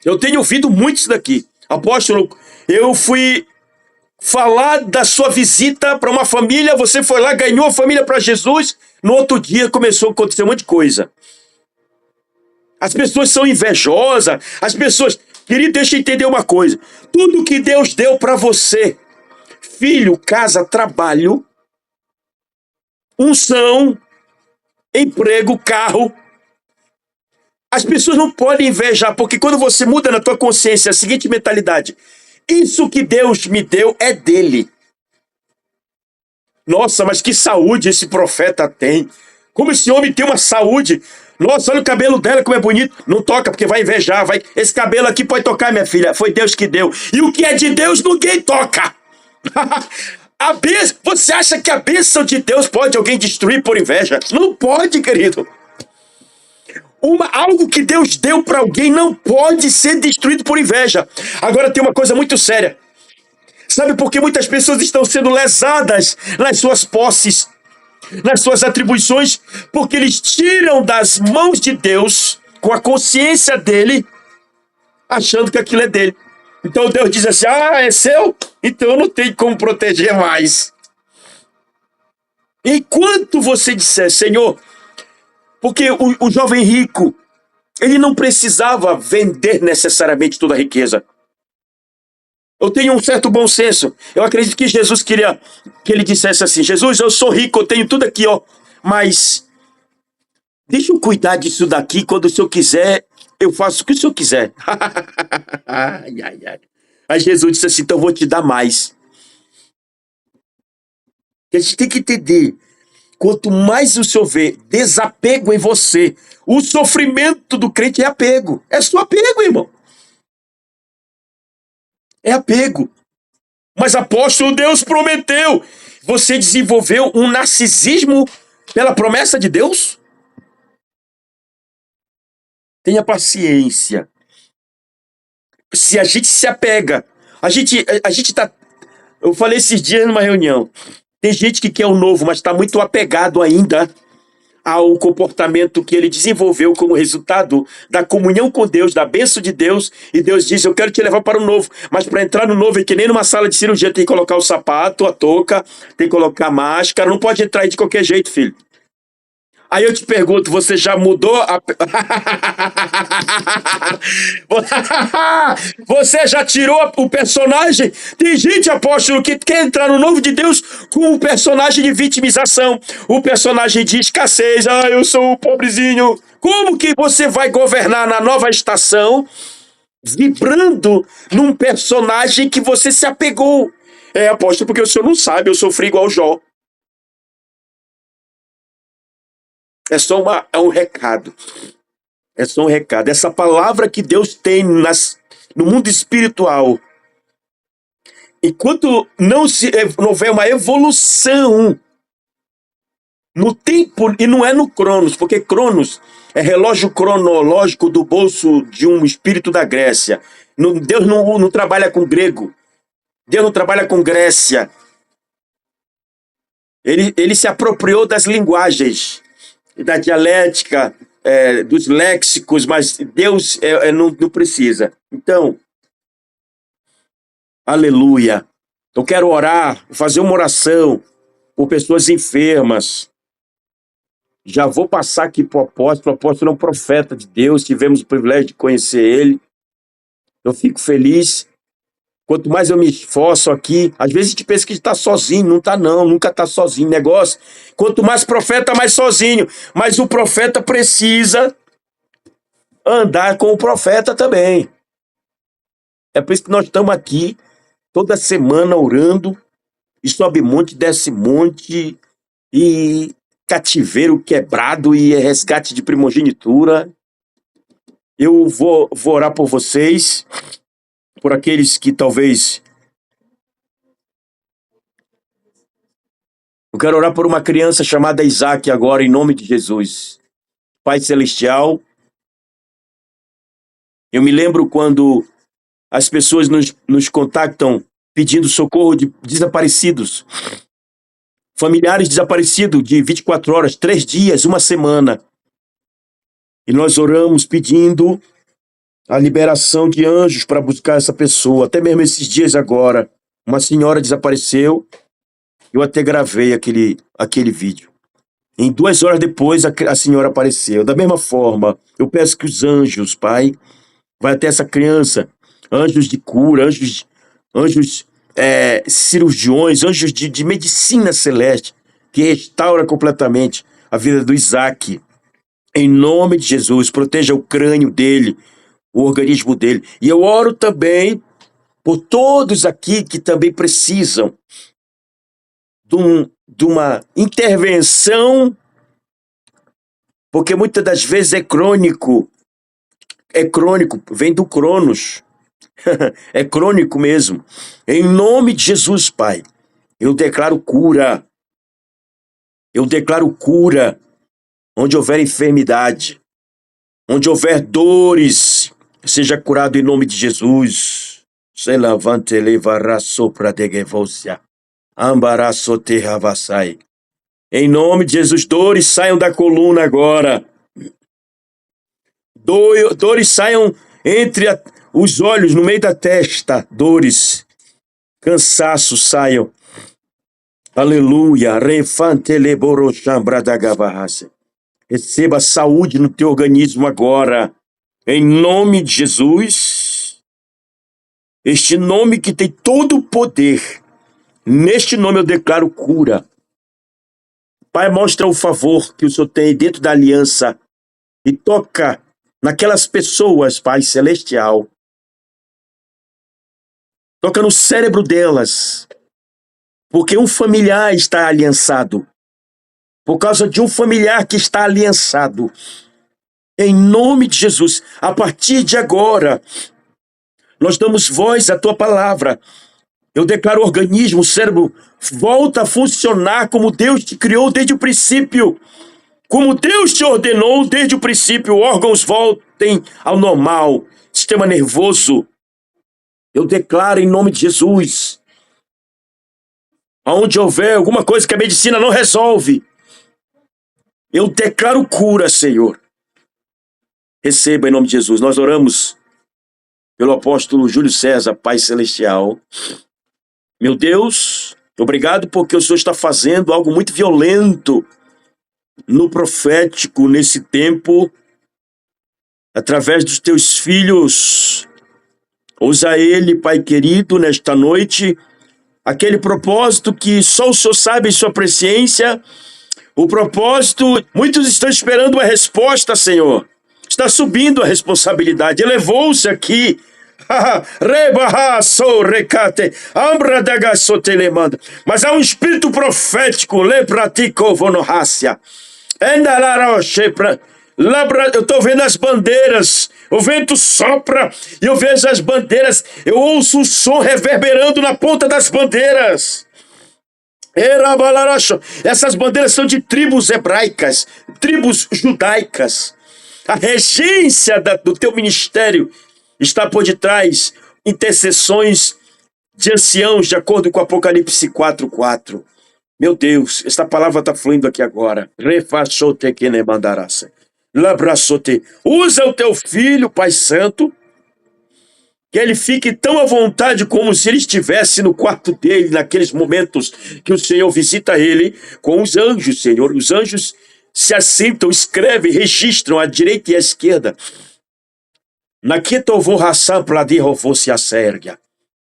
Eu tenho ouvido muito isso daqui. Apóstolo, eu fui falar da sua visita para uma família, você foi lá, ganhou a família para Jesus, no outro dia começou a acontecer um monte de coisa. As pessoas são invejosas, as pessoas... Querido, deixa eu entender uma coisa. Tudo que Deus deu para você, filho, casa, trabalho, unção, emprego, carro, as pessoas não podem invejar, porque quando você muda na tua consciência a seguinte mentalidade, isso que Deus me deu é dele. Nossa, mas que saúde esse profeta tem. Como esse homem tem uma saúde. Nossa, olha o cabelo dela, como é bonito. Não toca, porque vai invejar. Esse cabelo aqui pode tocar, minha filha. Foi Deus que deu. E o que é de Deus, ninguém toca. Você acha que a bênção de Deus pode alguém destruir por inveja? Não pode, querido. Algo que Deus deu para alguém não pode ser destruído por inveja. Agora tem uma coisa muito séria. Sabe por que muitas pessoas estão sendo lesadas nas suas posses, nas suas atribuições? Porque eles tiram das mãos de Deus, com a consciência dele, achando que aquilo é dele. Então Deus diz assim: ah, é seu? Então eu não tenho como proteger mais. Enquanto você disser, Senhor, porque o jovem rico, ele não precisava vender necessariamente toda a riqueza. Eu tenho um certo bom senso. Eu acredito que Jesus queria que ele dissesse assim: Jesus, eu sou rico, eu tenho tudo aqui, ó, mas deixa eu cuidar disso daqui, quando o senhor quiser, eu faço o que o senhor quiser. Ai, ai, ai. Aí Jesus disse assim: então eu vou te dar mais. A gente tem que entender, quanto mais o senhor vê desapego em você, o sofrimento do crente é apego. É só apego, irmão. É apego. Mas apóstolo, Deus prometeu. Você desenvolveu um narcisismo pela promessa de Deus? Tenha paciência. Se a gente se apega, a gente tá. Eu falei esses dias numa reunião. Tem gente que quer o novo, mas está muito apegado ainda ao comportamento que ele desenvolveu como resultado da comunhão com Deus, da bênção de Deus, e Deus diz: eu quero te levar para o novo, mas para entrar no novo é que nem numa sala de cirurgia, tem que colocar o sapato, a touca, tem que colocar a máscara, não pode entrar aí de qualquer jeito, filho. Aí eu te pergunto, você já mudou a... Você já tirou o personagem? Tem gente, apóstolo, que quer entrar no novo de Deus com o personagem de vitimização, o personagem de escassez. Ah, eu sou o pobrezinho. Como que você vai governar na nova estação vibrando num personagem que você se apegou? É, apóstolo, porque o senhor não sabe, eu sofri igual Jó. É um recado. É só um recado. Essa palavra que Deus tem no mundo espiritual, enquanto não houver uma evolução no tempo, e não é no Cronos, porque Cronos é relógio cronológico do bolso de um espírito da Grécia. Deus não trabalha com grego. Deus não trabalha com Grécia. Ele se apropriou das linguagens, da dialética, dos léxicos, mas Deus não precisa. Então, aleluia. Eu quero orar, fazer uma oração por pessoas enfermas. Já vou passar aqui para o apóstolo. O apóstolo é um profeta de Deus, tivemos o privilégio de conhecer ele. Eu fico feliz. Quanto mais eu me esforço aqui, às vezes a gente pensa que está sozinho, não está não, nunca está sozinho. Negócio, quanto mais profeta, mais sozinho. Mas o profeta precisa andar com o profeta também. É por isso que nós estamos aqui toda semana orando, e sobe monte, desce monte, e cativeiro quebrado, e resgate de primogenitura. Eu vou orar por vocês, por aqueles que talvez... Eu quero orar por uma criança chamada Isaac agora, em nome de Jesus. Pai Celestial, eu me lembro quando as pessoas nos contactam pedindo socorro de desaparecidos. Familiares desaparecidos de 24 horas, 3 dias, 1 semana. E nós oramos pedindo a liberação de anjos para buscar essa pessoa. Até mesmo esses dias agora, uma senhora desapareceu. Eu até gravei aquele vídeo. Em 2 horas depois, a senhora apareceu. Da mesma forma, eu peço que os anjos, Pai, vai até essa criança. Anjos de cura, anjos cirurgiões, anjos de medicina celeste, que restaura completamente a vida do Isaac. Em nome de Jesus, proteja o crânio dele, o organismo dele. E eu oro também por todos aqui que também precisam de uma intervenção, porque muitas das vezes é crônico, vem do Cronos, é crônico mesmo. Em nome de Jesus, Pai, eu declaro cura, onde houver enfermidade, onde houver dores, seja curado em nome de Jesus. Se levante levará sopra de gevôncia. Ambaraço terravassai. Em nome de Jesus, dores saiam da coluna agora. Dores saiam entre os olhos, no meio da testa. Dores, cansaço saiam. Aleluia. Refante leborochambra da gavarraça. Receba saúde no teu organismo agora. Em nome de Jesus. Este nome que tem todo o poder. Neste nome eu declaro cura. Pai, mostra o favor que o Senhor tem dentro da aliança e toca naquelas pessoas, Pai Celestial. Toca no cérebro delas, porque um familiar está aliançado. Por causa de um familiar que está aliançado. Em nome de Jesus, a partir de agora, nós damos voz à Tua palavra. Eu declaro o organismo, o cérebro, volta a funcionar como Deus te criou desde o princípio. Como Deus te ordenou desde o princípio, órgãos voltem ao normal. Sistema nervoso. Eu declaro em nome de Jesus. Aonde houver alguma coisa que a medicina não resolve, eu declaro cura, Senhor. Receba em nome de Jesus. Nós oramos pelo apóstolo Júlio César, Pai Celestial. Meu Deus, obrigado porque o Senhor está fazendo algo muito violento no profético nesse tempo, através dos teus filhos. Usa ele, Pai querido, nesta noite, aquele propósito que só o Senhor sabe em sua presciência, o propósito, muitos estão esperando uma resposta, Senhor. Está subindo a responsabilidade, elevou-se aqui. Mas há um espírito profético, eu estou vendo as bandeiras, o vento sopra e eu vejo as bandeiras, eu ouço o som reverberando na ponta das bandeiras. Essas bandeiras são de tribos hebraicas, tribos judaicas. A regência do teu ministério está por detrás, intercessões de anciãos, de acordo com Apocalipse 4:4. Meu Deus, esta palavra está fluindo aqui agora. Usa o teu filho, Pai Santo, que ele fique tão à vontade como se ele estivesse no quarto dele, naqueles momentos que o Senhor visita ele com os anjos, Senhor. Os anjos se assentam, escrevem, registram à direita e à esquerda.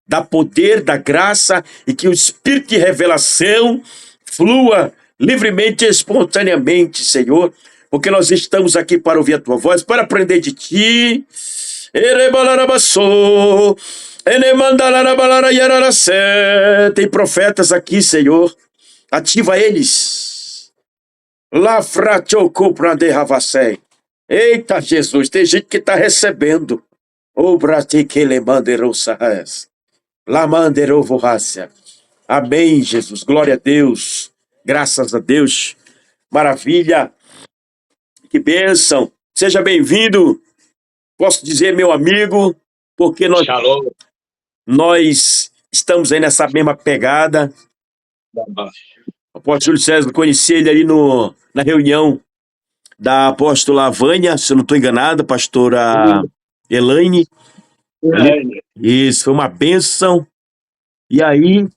Dá poder, da graça e que o espírito de revelação flua livremente e espontaneamente, Senhor, porque nós estamos aqui para ouvir a tua voz, para aprender de ti. Tem profetas aqui, Senhor. Ativa eles. Eita, Jesus, tem gente que está recebendo. Amém, Jesus. Glória a Deus. Graças a Deus. Maravilha. Que bênção. Seja bem-vindo. Posso dizer, meu amigo, porque nós estamos aí nessa mesma pegada. O apóstolo Júlio César, conheci ele ali na reunião da apóstola Vânia, se eu não estou enganado, pastora Elaine. Isso, foi uma bênção. E aí,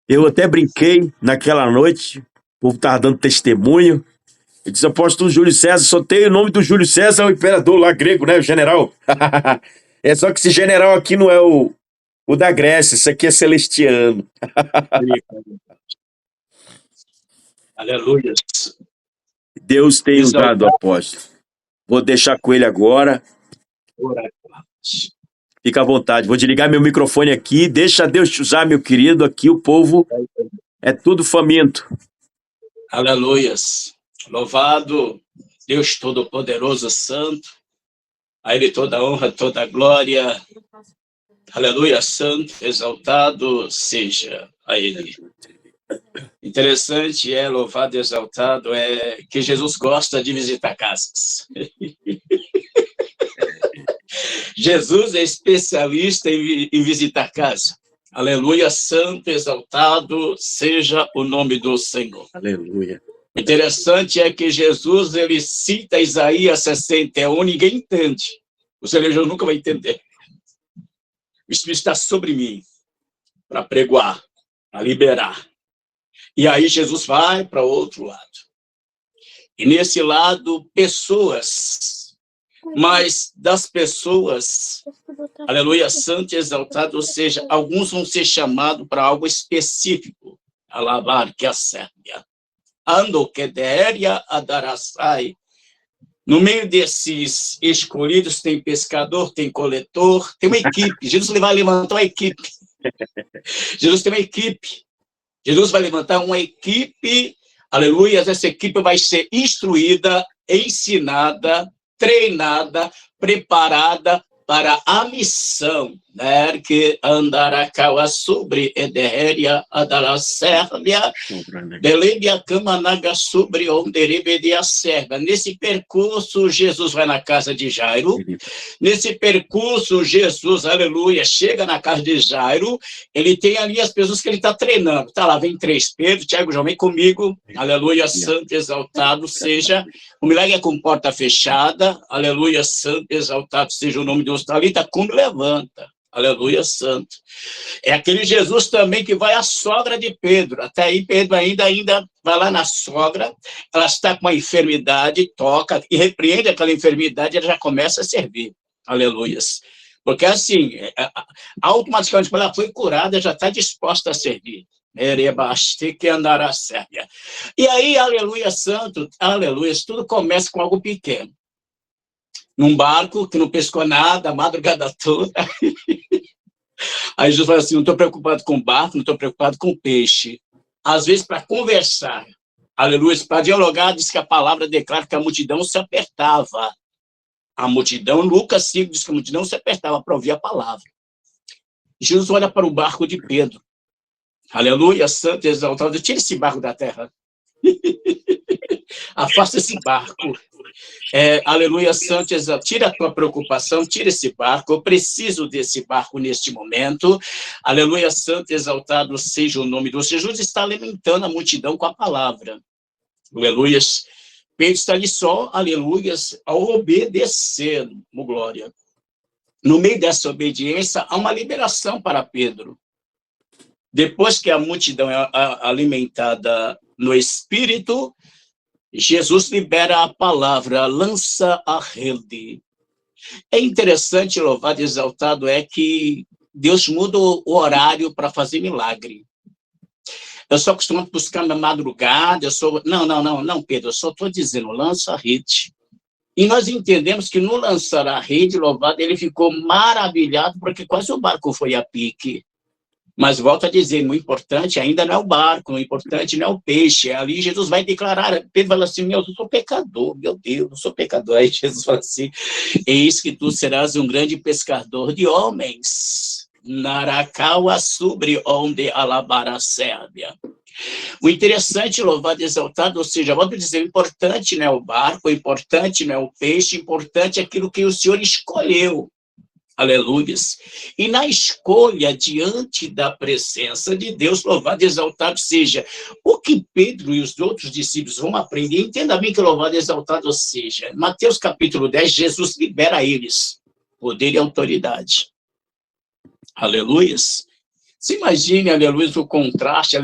eu até brinquei naquela noite, o povo estava dando testemunho. Eu disse, apóstolo Júlio César, só tem o nome do Júlio César, o imperador lá grego, né, o general. É só que esse general aqui não é o da Grécia, isso aqui é celestiano. Aleluia. Deus tem usado o apóstolo. Vou deixar com ele agora. Fica à vontade. Vou desligar meu microfone aqui. Deixa Deus te usar, meu querido. Aqui o povo é tudo faminto. Aleluias. Louvado Deus Todo-Poderoso Santo. A Ele toda honra, toda glória. Aleluia, Santo, exaltado seja a Ele. Interessante louvado e exaltado que Jesus gosta de visitar casas. Jesus é especialista em visitar casa. Aleluia, santo, exaltado seja o nome do Senhor. Aleluia. O interessante é que Jesus, ele cita Isaías 61, ninguém entende. O Senhor nunca vai entender. O Espírito está sobre mim para pregoar, para liberar. E aí Jesus vai para outro lado. E nesse lado, pessoas. Mas das pessoas, aleluia, santo e exaltado, ou seja, alguns vão ser chamados para algo específico. Alabar que a Sérvia. Ando que deria adarassai. No meio desses escolhidos tem pescador, tem coletor, tem uma equipe. Jesus vai levantar uma equipe. Jesus tem uma equipe. Jesus vai levantar uma equipe, aleluia, essa equipe vai ser instruída, ensinada, treinada, preparada para a missão, né? Que andará caua sobre ederéria adala sérvia, belebia camanaga sobre onderebedia sérvia. Nesse percurso, Jesus vai na casa de Jairo. Nesse percurso, Jesus, aleluia, chega na casa de Jairo. Ele tem ali as pessoas que ele está treinando. Tá lá, vem 3, Pedro, Tiago, João, vem comigo. Aleluia, santo, exaltado seja. O milagre é com porta fechada. Aleluia, santo, exaltado seja o nome de Deus. Talita, cum levanta. Aleluia, santo. É aquele Jesus também que vai à sogra de Pedro. Até aí, Pedro ainda vai lá na sogra. Ela está com uma enfermidade, toca e repreende aquela enfermidade, ela já começa a servir. Aleluias. Porque assim, automaticamente, quando ela foi curada, já está disposta a servir. Que andará sérvia. E aí, aleluia, santo, aleluia, tudo começa com algo pequeno. Num barco que não pescou nada a madrugada toda. Aí Jesus fala assim, não estou preocupado com o barco, não estou preocupado com o peixe. Às vezes, para conversar, aleluia, para dialogar, diz que a palavra declara que a multidão se apertava. A multidão, Lucas 5 diz que a multidão se apertava para ouvir a palavra. Jesus olha para o barco de Pedro. Aleluia, santo e exaltado. Tira esse barco da terra. Afasta esse barco. Aleluia, santo e exaltado. Tira a tua preocupação, tira esse barco. Eu preciso desse barco neste momento. Aleluia, santo e exaltado seja o nome do Senhor. Jesus está alimentando a multidão com a palavra. Aleluias. Pedro está ali só, aleluias, ao obedecer, glória. No meio dessa obediência, há uma liberação para Pedro. Depois que a multidão é alimentada no Espírito, Jesus libera a palavra, lança a rede. É interessante, louvado e exaltado, é que Deus muda o horário para fazer milagre. Eu sou acostumado a buscar na madrugada, Não, Pedro, eu só estou dizendo, lança a rede. E nós entendemos que no lançar a rede, louvado, ele ficou maravilhado, porque quase o barco foi a pique. Mas volto a dizer, o importante ainda não é o barco, o importante não é o peixe. Ali Jesus vai declarar, Pedro fala assim, eu sou pecador, meu Deus, eu sou pecador. Aí Jesus fala assim, eis que tu serás um grande pescador de homens. Narakawa sobre onde alabar a Sérvia. O interessante, louvado e exaltado, ou seja, volto a dizer, o importante não é o barco, o importante não é o peixe, o importante é aquilo que o Senhor escolheu. Aleluias. E na escolha diante da presença de Deus, louvado e exaltado seja. O que Pedro e os outros discípulos vão aprender, entenda bem que louvado e exaltado seja. Mateus capítulo 10, Jesus libera eles poder e autoridade. Aleluias. Se imagine, aleluia, o contraste.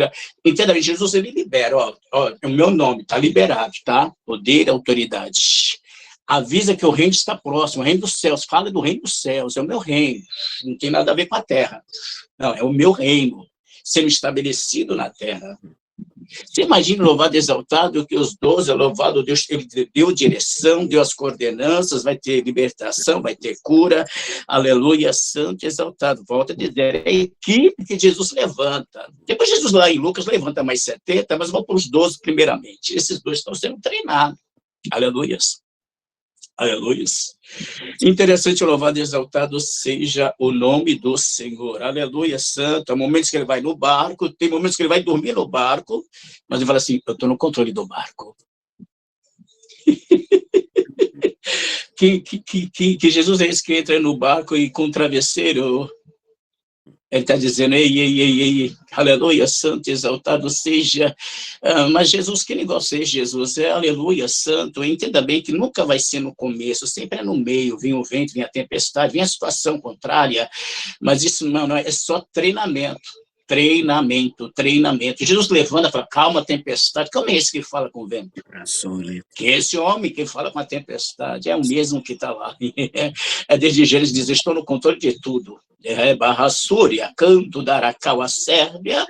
Entenda bem, Jesus ele libera, o meu nome está liberado, tá? Poder e autoridade. Avisa que o reino está próximo, o reino dos céus. Fala do reino dos céus, é o meu reino. Não tem nada a ver com a terra. Não, é o meu reino, sendo estabelecido na terra. Você imagina, louvado e exaltado, que os 12, louvado Deus, ele deu direção, deu as coordenanças, vai ter libertação, vai ter cura. Aleluia, santo e exaltado. Volta a dizer, é a equipe que Jesus levanta. Depois Jesus lá em Lucas levanta mais 70, mas vão para os 12 primeiramente. Esses 2 estão sendo treinados. Aleluias. Aleluias. Interessante, louvado e exaltado seja o nome do Senhor. Aleluia, santo. Há momentos que ele vai no barco, tem momentos que ele vai dormir no barco, mas ele fala assim, eu estou no controle do barco. que Jesus é esse que entra no barco e com o travesseiro, ele está dizendo, ei, aleluia, santo, exaltado seja. Mas Jesus, que negócio é esse, Jesus? É aleluia, santo. Entenda bem que nunca vai ser no começo, sempre é no meio. Vem o vento, vem a tempestade, vem a situação contrária. Mas isso não é só treinamento. Treinamento. Jesus levanta e fala, calma, tempestade. Como é esse que fala com o vento? Que esse homem que fala com a tempestade é o mesmo que está lá. É desde Gênesis diz, estou no controle de tudo. Barra Súria, canto da Aracau, a Sérvia,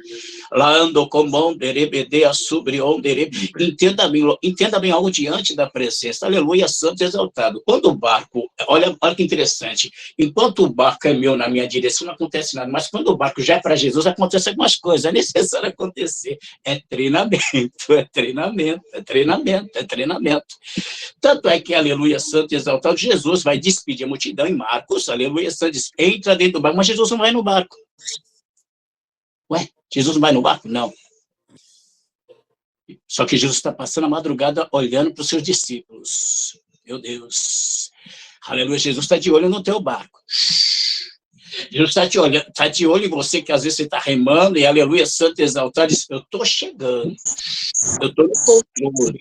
lá ando com bom, derebedea, sobre onde. Entenda bem algo diante da presença. Aleluia, santo exaltado. Quando o barco, olha que interessante, enquanto o barco é meu na minha direção, não acontece nada, mas quando o barco já é para Jesus, acontece algumas coisas, é necessário acontecer. É treinamento. Tanto é que, aleluia, santo exaltado, Jesus vai despedir a multidão em Marcos, aleluia, santo, diz, entra dentro do barco, mas Jesus não vai no barco. Ué, Jesus não vai no barco? Não. Só que Jesus está passando a madrugada olhando para os seus discípulos. Meu Deus. Aleluia, Jesus está de olho no teu barco. Jesus está de olho em você, que às vezes você está remando, e aleluia, santo exaltado, diz, eu estou chegando. Eu estou no controle.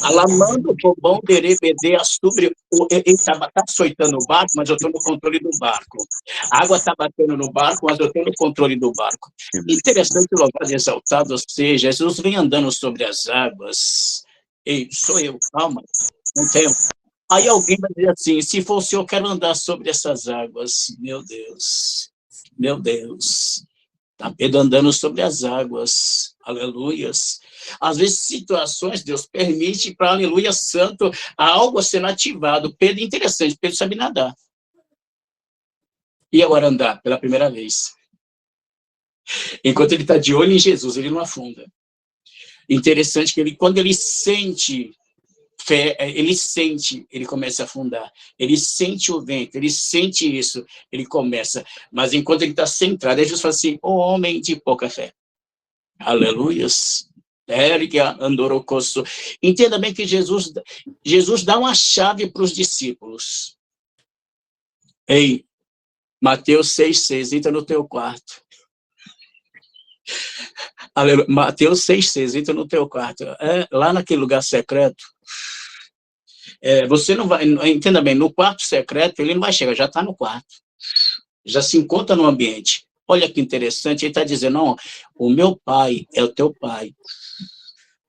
Alamando o bom derebede sobre ele está açoitando o barco, mas eu estou no controle do barco. A água está batendo no barco, mas eu estou no controle do barco. Interessante, louvado e exaltado, ou seja, Jesus vem andando sobre as águas. Ei, sou eu, calma, não tenho. Aí alguém vai dizer assim, se for o senhor, eu quero andar sobre essas águas. Meu Deus. Está Pedro andando sobre as águas, aleluias. Às vezes, situações, Deus permite para, aleluia, santo, algo sendo ativado. Pedro, interessante, Pedro sabe nadar. E agora andar pela primeira vez. Enquanto ele está de olho em Jesus, ele não afunda. Interessante que quando ele sente fé, ele começa a afundar. Ele sente o vento, ele sente isso, ele começa. Mas enquanto ele está centrado, Jesus fala assim, homem de pouca fé. Aleluias. Entenda bem que Jesus dá uma chave para os discípulos. Ei, Mateus 6,6, entra no teu quarto. Aleluia. Mateus 6,6, entra no teu quarto. Lá naquele lugar secreto, você não vai, entenda bem, no quarto secreto, ele não vai chegar, já está no quarto. Já se encontra no ambiente. Olha que interessante, ele está dizendo, não, o meu pai é o teu pai.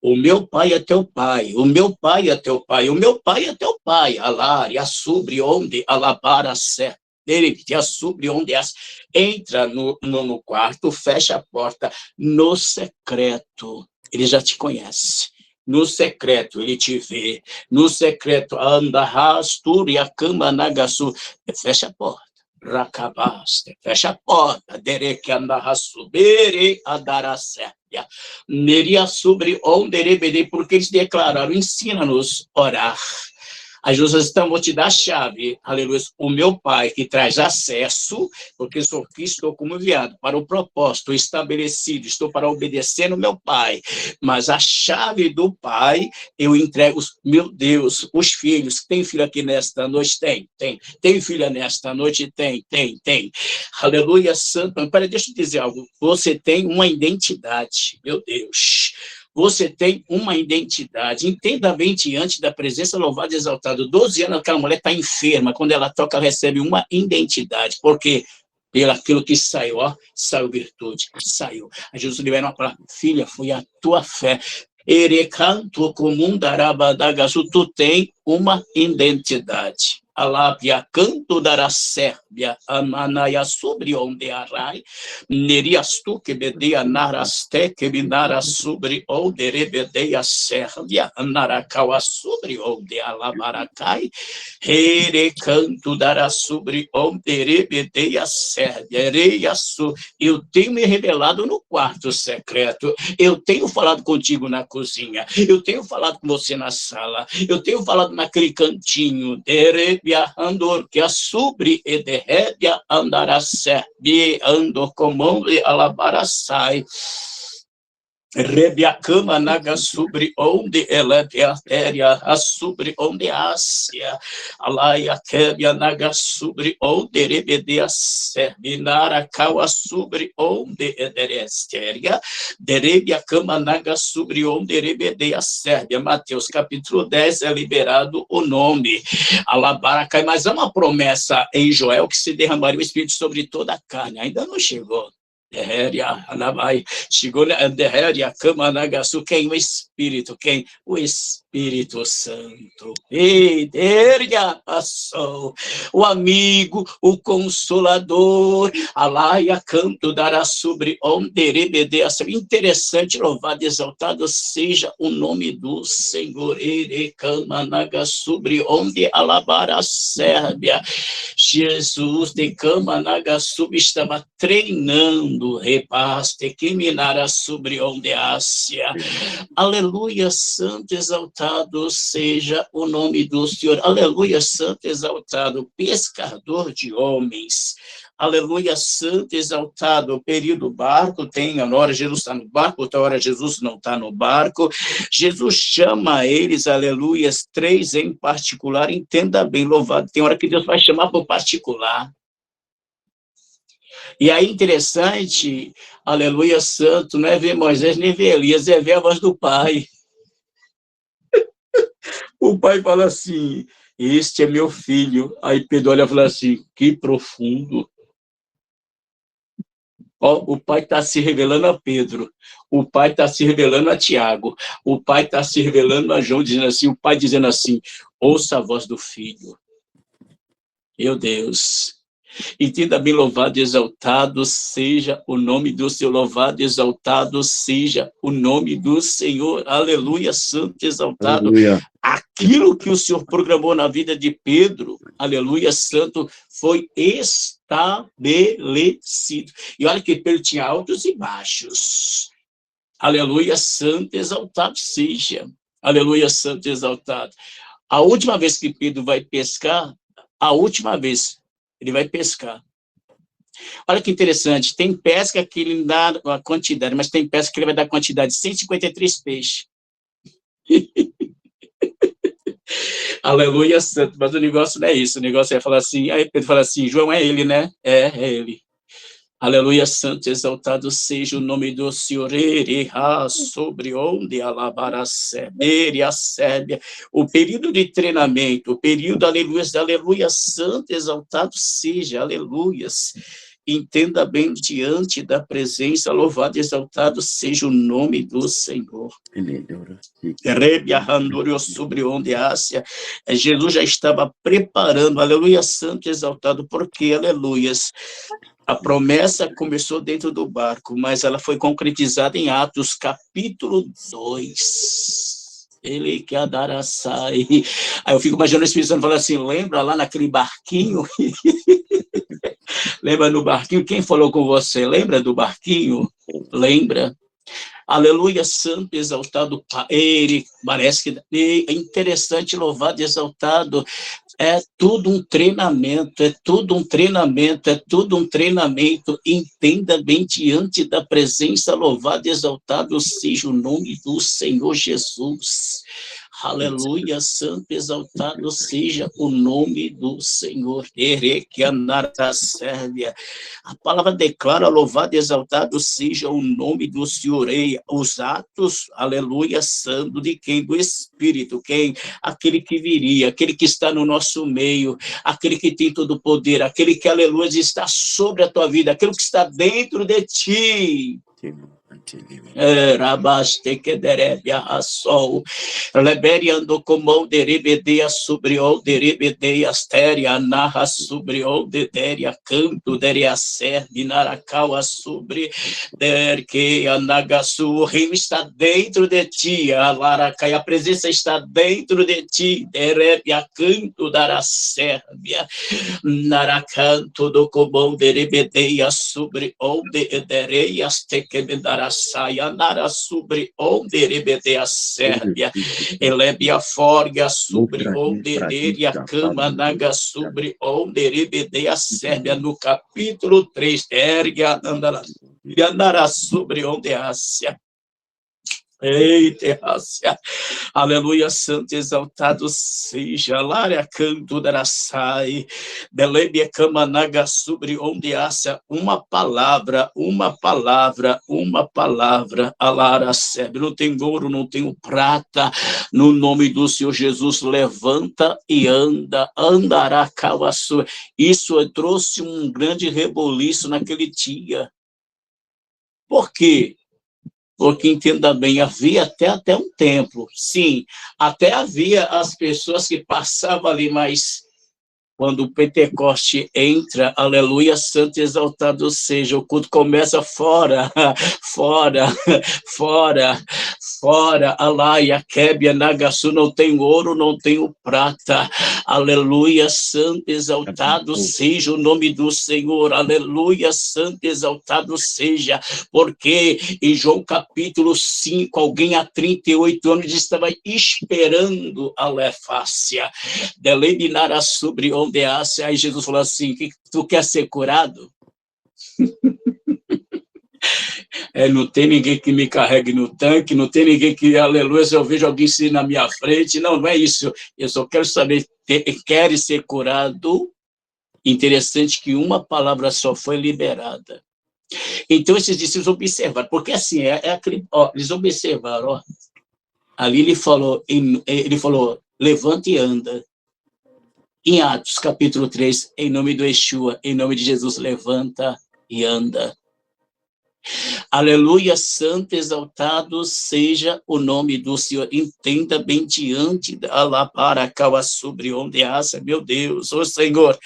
O meu pai é teu pai, o meu pai é teu pai, o meu pai é teu pai. Alar, e assubre onde alabar a sé. Ele te assubre onde entra no quarto, fecha a porta, no secreto. Ele já te conhece. No secreto, ele te vê. No secreto, anda rastur e a cama nagasu. Fecha a porta. Racabaste, fecha a porta. Derek anda rasubere adaracéia. Neria sobre onde porque eles declararam, ensina-nos a orar. As Jesus então, vou te dar a chave, aleluia, o meu pai que traz acesso, porque sou aqui, estou como enviado para o propósito estabelecido, estou para obedecer no meu pai, mas a chave do pai, eu entrego, meu Deus, os filhos, tem filho aqui nesta noite? Tem filha nesta noite? Tem, aleluia, santo, deixa eu te dizer algo, você tem uma identidade, meu Deus, você tem uma identidade. Entenda bem diante da presença louvada e exaltada. 12 anos, aquela mulher está enferma. Quando ela toca, ela recebe uma identidade. Porque pelo aquilo que saiu, saiu virtude. Saiu. A Jesus libera uma palavra. Filha, foi a tua fé. Erecanto comum darabadagasu. Tu tem uma identidade. Alábia canto dará Sérbia, Amanaia sobre onde arai, Nerias tu que bedeia naraste, que binara sobre onde rebedeia Sérbia, Anaracaua sobre onde alabaracai, Here canto dará sobre onde rebedeia Sérbia, Ereiaçu. Eu tenho me revelado no quarto secreto, eu tenho falado contigo na cozinha, eu tenho falado com você na sala, eu tenho falado naquele cantinho, Andor que a sobre e derrebia andará serbi andor comum e alabaraçai. Rebiacama naga sobre onde ela é artéria, a sobre onde ásia, alaia quebia naga sobre onde rebedea servinara cau sobre onde ederestéria, derebiacama naga sobre onde rebedea Sérbia. Mateus capítulo 10 é liberado o nome, alabaracai, mas há uma promessa em Joel que se derramaria o Espírito sobre toda a carne, ainda não chegou. Chegou na Derréria, Cama Nagasu, quem? O Espírito, quem? O Espírito Santo. Derria passou, o amigo, o consolador, alaia canto dará sobre onde rebedea. Interessante, louvado, exaltado seja o nome do Senhor. Ere Cama Nagasu, sobre onde alabar a Sérbia. Jesus de Cama Nagasu estava treinando repaste que minara sobre onde Ásia. Aleluia, santo exaltado seja o nome do Senhor. Aleluia, santo exaltado, pescador de homens. Aleluia, santo exaltado, o período barco, tem a hora Jesus está no barco, outra hora Jesus não está no barco. Jesus chama eles, aleluia, 3 em particular, entenda bem, louvado, tem hora que Deus vai chamar por particular. E aí, interessante, aleluia, santo, não é ver Moisés nem ver Elias, é ver a voz do Pai. O Pai fala assim, este é meu filho. Aí Pedro olha e fala assim, que profundo. Ó, o Pai está se revelando a Pedro, o Pai está se revelando a Tiago, o Pai está se revelando a João, dizendo assim, o Pai dizendo assim, ouça a voz do Filho. Meu Deus. Entenda bem, louvado e exaltado seja o nome do Senhor, louvado e exaltado seja o nome do Senhor, aleluia, santo e exaltado. Aleluia. Aquilo que o Senhor programou na vida de Pedro, aleluia, santo, foi estabelecido. E olha que Pedro tinha altos e baixos. Aleluia, santo e exaltado seja. Aleluia, santo e exaltado. A última vez que Pedro vai pescar, a última vez, ele vai pescar. Olha que interessante, tem pesca que ele dá a quantidade, mas tem pesca que ele vai dar a quantidade de 153 peixes. Aleluia, santo, mas o negócio não é isso, o negócio é falar assim, aí Pedro fala assim, João é ele, né? É ele. Aleluia, santo, exaltado seja o nome do Senhor, sobre onde alabar a Sérbia, o período de treinamento, o período, aleluia, santo, exaltado seja, aleluias, entenda bem, diante da presença, louvado, exaltado seja o nome do Senhor. Sobre onde Ásia, Jesus já estava preparando, aleluia, santo, exaltado, porque, aleluias, a promessa começou dentro do barco, mas ela foi concretizada em Atos, capítulo 2. Ele que adaraçai. Aí eu fico imaginando o Espírito Santo falando assim, lembra lá naquele barquinho? Lembra no barquinho? Quem falou com você? Lembra do barquinho? Lembra? Aleluia, santo, exaltado, ele parece que é interessante, louvado, exaltado, é tudo um treinamento, é tudo um treinamento, é tudo um treinamento, entenda bem diante da presença, louvado, exaltado seja o nome do Senhor Jesus. Aleluia, santo, exaltado seja o nome do Senhor. Sérvia. A palavra declara, louvado e exaltado seja o nome do Senhor. Os atos, aleluia, santo de quem? Do Espírito. Quem? Aquele que viria, aquele que está no nosso meio, aquele que tem todo o poder, aquele que, aleluia, está sobre a tua vida, aquele que está dentro de ti. Rabaste que derebia a sol, leberiando como derebedeia sobre o derebedeia astéria, narra sobre o dederia canto, deria serve, naracaua sobre derque, anagasu, o reino está dentro de ti, a laracai, a presença está dentro de ti, derebia canto, dará sérvia, naracanto do como derebedeia sobre o dederia, te que me dará saia, nara sobre onde rebede a Sérvia, elebe a forga sobre onde dele a cama, naga sobre onde rebede a Sérvia, no capítulo 3, ergue a andará sobre onde Ásia. Eita, aleluia, santo, exaltado seja, Lária canto daraçai, Belebia camanaga sobre onde haja uma palavra, alara sebe, não tem ouro, não tenho prata, no nome do Senhor Jesus, levanta e anda, andará cavaçu. Isso trouxe um grande reboliço naquele dia. Por quê? Porque, entenda bem, havia até um templo, sim, até havia as pessoas que passavam ali, mas quando o Pentecoste entra, aleluia, santo e exaltado seja, o culto começa fora, alaia, quebia, nagaçu, não tem ouro, não tenho prata, aleluia, santo e exaltado seja o nome do Senhor, aleluia, santo e exaltado seja, porque em João capítulo 5, alguém há 38 anos estava esperando a Lefácia, deliminar sobre onde aí Jesus falou assim, que tu quer ser curado? Não tem ninguém que me carregue no tanque, não tem ninguém que, aleluia, se eu vejo alguém se na minha frente, não é isso, eu só quero saber, quer ser curado? Interessante que uma palavra só foi liberada. Então esses discípulos observaram, porque assim, eles observaram, ó, ali ele falou, levanta e anda. Em Atos, capítulo 3, em nome do Yeshua, em nome de Jesus, levanta e anda. Aleluia, santo, exaltado seja o nome do Senhor. Entenda bem diante da Alaparacaua sobre onde haja, meu Deus, ô Senhor.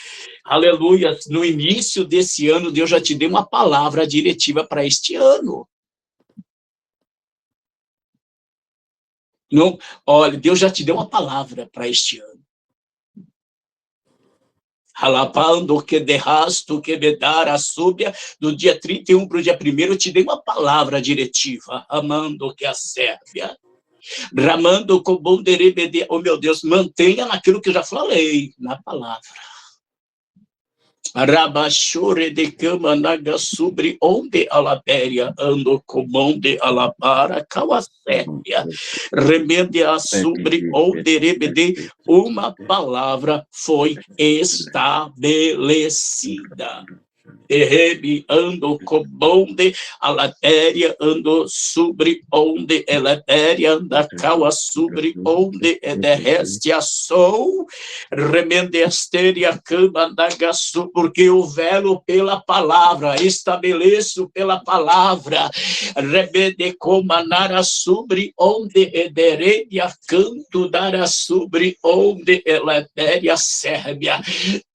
Aleluia, no início desse ano, Deus já te deu uma palavra diretiva para este ano. Não, olha, Deus já te deu uma palavra para este ano. Alapando que derrasto, que me dar a súbia, do dia 31 para o dia 1º, eu te dei uma palavra diretiva, amando que a Sérvia, ramando com bom derebede, oh meu Deus, mantenha naquilo que eu já falei, na palavra. Rabachore de cama naga sobre onde alapéria ando comande alapara cauacépia remende a sobre onde rebede uma palavra foi estabelecida. Errebe ando comande alapéria ando sobre onde alapéria anda caua sobre onde derreste a sol remende esteria cama naga porque eu velo pela palavra, estabeleço pela palavra, rebede comanara sobre onde edereia canto dará sobre onde eletéria sérbia.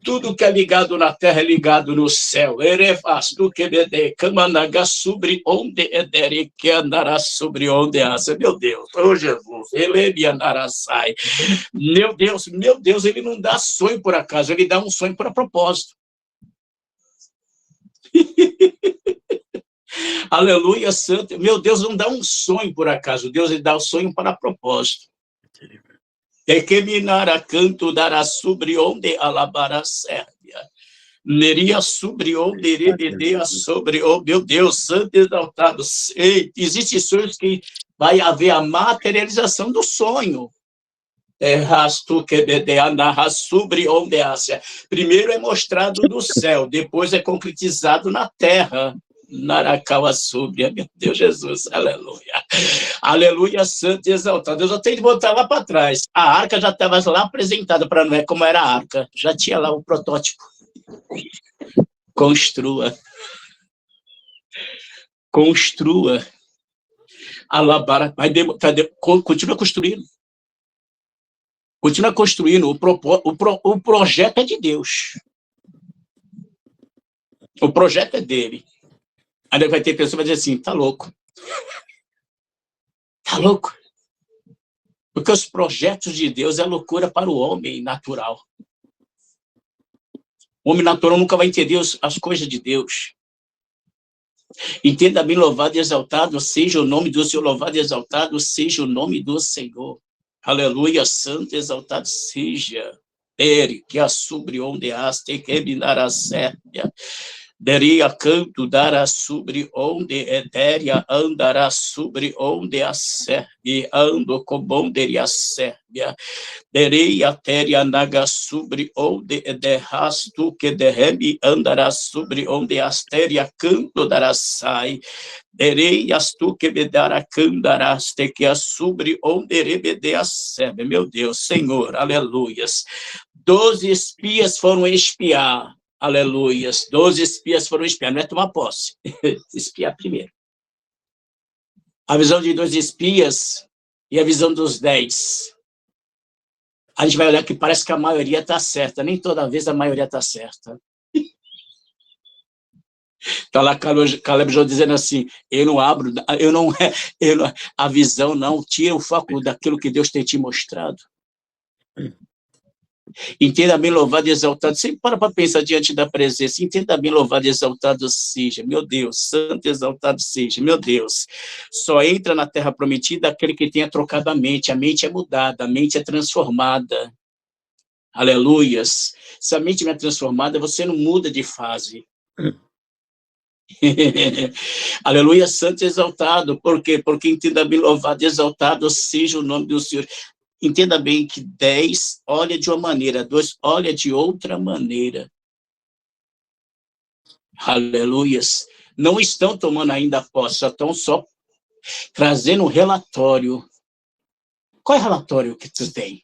Tudo que é ligado na terra é ligado no céu. Erefas tu que bede camanaga sobre onde edere que andará sobre onde asa. Meu Deus, oh Jesus, ele me andará sai. Meu Deus, ele não dá sonho por acaso, ele dá um sonho para propósito. Aleluia, santo. Meu Deus não dá um sonho por acaso, Deus ele dá o sonho para propósito. É que minara canto dará sobre onde alabará Sérvia. Neria sobre onde rebedea sobre, oh meu Deus, santo exaltado. Existem sonhos que vai haver a materialização do sonho. Rastu que bedea narra sobre onde haja. Primeiro é mostrado no céu, depois é concretizado na terra. Narakawa sobre, meu Deus Jesus, aleluia. Aleluia, santo e exaltado. Eu já tenho que voltar lá para trás. A arca já estava lá apresentada para Noé como era a arca. Já tinha lá o protótipo. Construa. Alabara. Continua construindo. Continua construindo. O projeto é de Deus. O projeto é dele. Aí vai ter pessoa que vai dizer assim, tá louco. Tá louco. Porque os projetos de Deus é loucura para o homem natural. O homem natural nunca vai entender as coisas de Deus. Entenda bem, louvado e exaltado seja o nome do Senhor, louvado e exaltado seja o nome do Senhor. Aleluia, santo e exaltado seja. Ere, que a sobre onde haste, que minar a sérvia. Deria canto dará sobre onde etérea andará sobre onde a serve ando com bonderia sérvia. Dereia teria naga sobre onde derrasto que derrame andará sobre onde astéria canto dará sai. Dereias tu que me dará candaraste que a sobre onde rebede a serve. Meu Deus, Senhor, aleluias. 12 espias foram espiar. Aleluias. 12 espias foram espiar. Não é tomar posse. Espiar primeiro. A visão de 2 espias e a visão dos 10. A gente vai olhar que parece que a maioria está certa. Nem toda vez a maioria está certa. Está lá Caleb João dizendo assim, a visão não tira o foco daquilo que Deus tem te mostrado. Entenda bem, louvado e exaltado. Sempre para pensar diante da presença. Entenda bem, louvado e exaltado seja. Meu Deus, santo e exaltado seja. Meu Deus. Só entra na terra prometida aquele que tenha trocado a mente. A mente é mudada, a mente é transformada. Aleluias. Se a mente não é transformada, você não muda de fase. Aleluia, santo e exaltado. Por quê? Porque entenda bem, louvado e exaltado seja o nome do Senhor. Entenda bem que 10 olha de uma maneira, 2 olha de outra maneira. Aleluias. Não estão tomando ainda posse, estão só trazendo um relatório. Qual é o relatório que tu tem?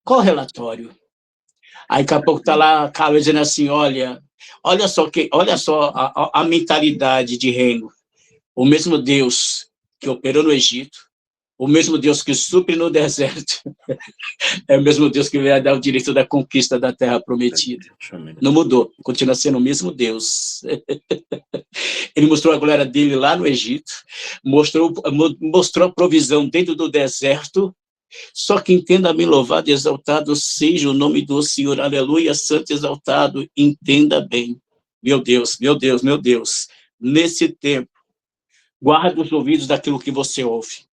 Qual é o relatório? Aí daqui a pouco está lá a Carla dizendo assim, olha só a mentalidade de reino. O mesmo Deus que operou no Egito, o mesmo Deus que supre no deserto, é o mesmo Deus que vai dar o direito da conquista da terra prometida. Não mudou, continua sendo o mesmo Deus. Ele mostrou a glória dele lá no Egito, mostrou a provisão dentro do deserto. Só que entenda bem, louvado e exaltado seja o nome do Senhor, aleluia, santo e exaltado, entenda bem. Meu Deus, meu Deus, meu Deus, nesse tempo, guarda os ouvidos daquilo que você ouve.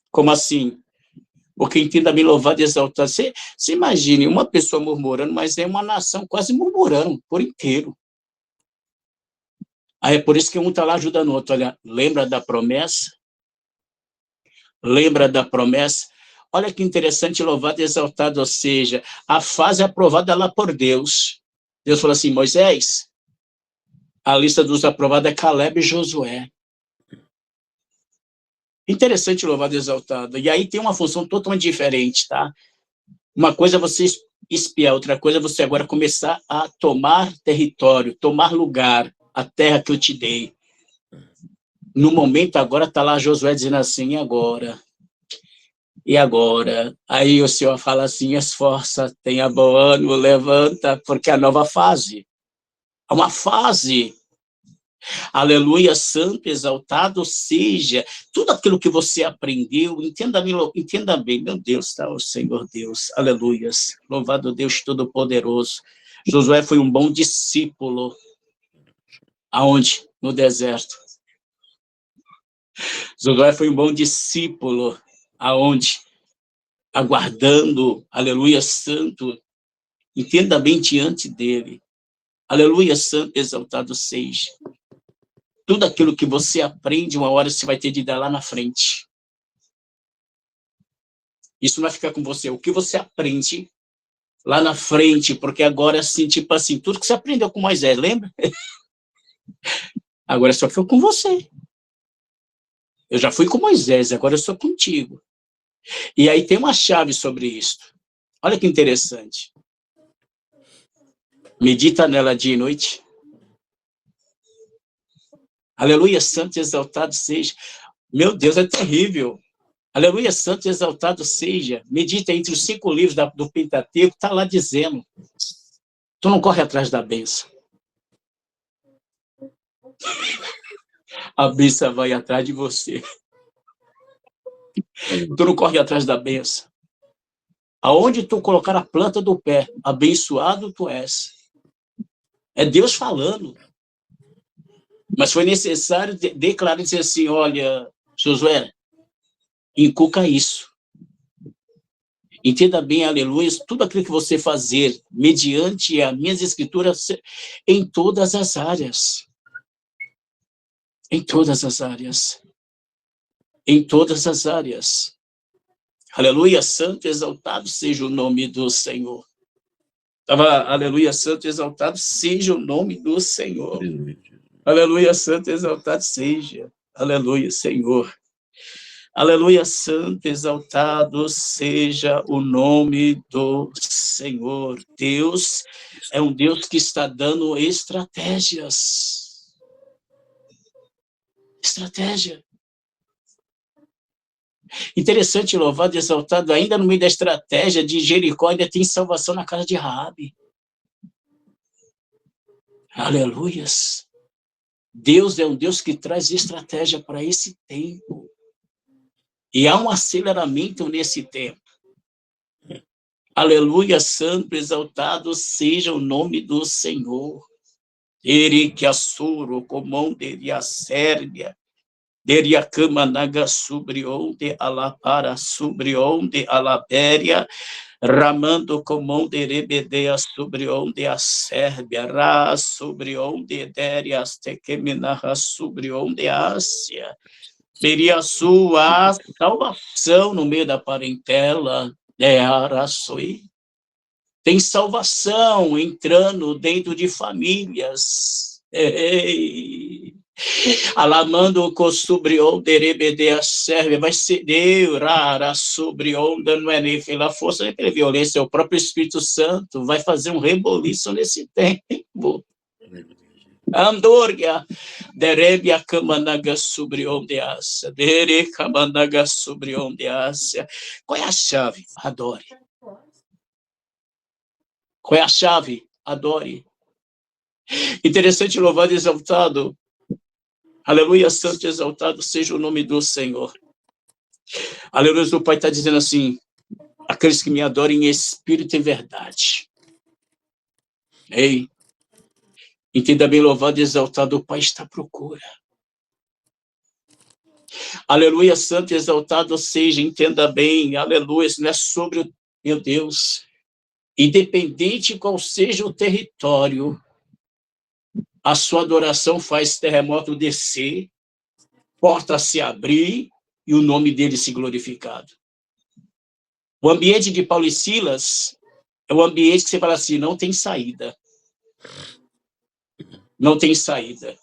Como assim? Porque entenda bem, louvado e exaltado. Você imagine uma pessoa murmurando, mas é uma nação quase murmurando por inteiro. Aí é por isso que um está lá ajudando o outro. Olha, lembra da promessa? Lembra da promessa? Olha que interessante, louvado e exaltado, ou seja, a fase aprovada lá por Deus. Deus falou assim, Moisés, a lista dos aprovados é Caleb e Josué. Interessante, louvado e exaltado. E aí tem uma função totalmente diferente, tá? Uma coisa é você espiar, outra coisa é você agora começar a tomar território, tomar lugar, a terra que eu te dei. No momento, agora está lá Josué dizendo assim, e agora? Aí o Senhor fala assim, esforça, tenha bom ânimo, levanta, porque é a nova fase. É uma fase. Aleluia, santo, exaltado seja. Tudo aquilo que você aprendeu, entenda bem, meu Deus, tá, o Senhor Deus. Aleluias. Louvado Deus Todo-Poderoso. Josué foi um bom discípulo. Aonde? No deserto. Josué foi um bom discípulo. Aonde? Aguardando, aleluia, santo. Entenda bem diante dele. Aleluia, santo, exaltado seja. Tudo aquilo que você aprende, uma hora você vai ter de dar lá na frente. Isso não vai ficar com você. O que você aprende lá na frente, porque agora, assim, tipo assim, tudo que você aprendeu com Moisés, lembra? Agora só ficou com você. Eu já fui com Moisés, agora eu sou contigo. E aí tem uma chave sobre isso. Olha que interessante. Medita nela dia e noite. Aleluia, santo e exaltado seja. Meu Deus, é terrível. Aleluia, santo e exaltado seja. Medita entre os 5 livros do Pentateuco, está lá dizendo. Tu não corre atrás da bênção. A bênção vai atrás de você. Tu não corre atrás da bênção. Aonde tu colocar a planta do pé, abençoado tu és. É Deus falando. Mas foi necessário declarar e dizer assim, olha, Josué, inculca isso. Entenda bem, aleluia, tudo aquilo que você fazer mediante as minhas escrituras em todas as áreas. Em todas as áreas. Em todas as áreas. Aleluia, santo e exaltado seja o nome do Senhor. Aleluia, santo e exaltado seja o nome do Senhor. Aleluia, santo e exaltado seja. Aleluia, Senhor. Aleluia, santo, exaltado seja o nome do Senhor. Deus é um Deus que está dando estratégias. Estratégia. Interessante, louvado e exaltado, ainda no meio da estratégia de Jericó, ainda tem salvação na casa de Raabe. Aleluias. Deus é um Deus que traz estratégia para esse tempo. E há um aceleramento nesse tempo. Aleluia, santo, exaltado seja o nome do Senhor. Ele que assuro, comão dele a Sérbia, dele a cama naga sobre onde alapara, sobre onde alabéria, ramando comão de rebedeia sobre onde a Sérbia, ra sobre onde derias tequeminarra sobre onde a Ásia. Teria sua salvação no meio da parentela, tem salvação entrando dentro de famílias. Alamando sobre onde rebedea serve, vai ser rara sobre onde não é nem pela força nem pela violência, é o próprio Espírito Santo vai fazer um reboliço nesse tempo. Andorga, derebe a camanaga sobre onde aça, dere camanaga sobre onde aça. Qual é a chave? Adore. Qual é a chave? Adore. Interessante, louvado e exaltado. Aleluia, santo e exaltado seja o nome do Senhor. Aleluia, o Pai está dizendo assim, aqueles que me adorem em espírito e verdade. Ei, entenda bem, louvado e exaltado, o Pai está à procura. Aleluia, santo e exaltado seja, entenda bem, aleluia, isso não é sobre o meu Deus. Independente qual seja o território, a sua adoração faz terremoto descer, porta se abrir e o nome dele se glorificado. O ambiente de Paulo e Silas é o ambiente que você fala assim, não tem saída. Não tem saída.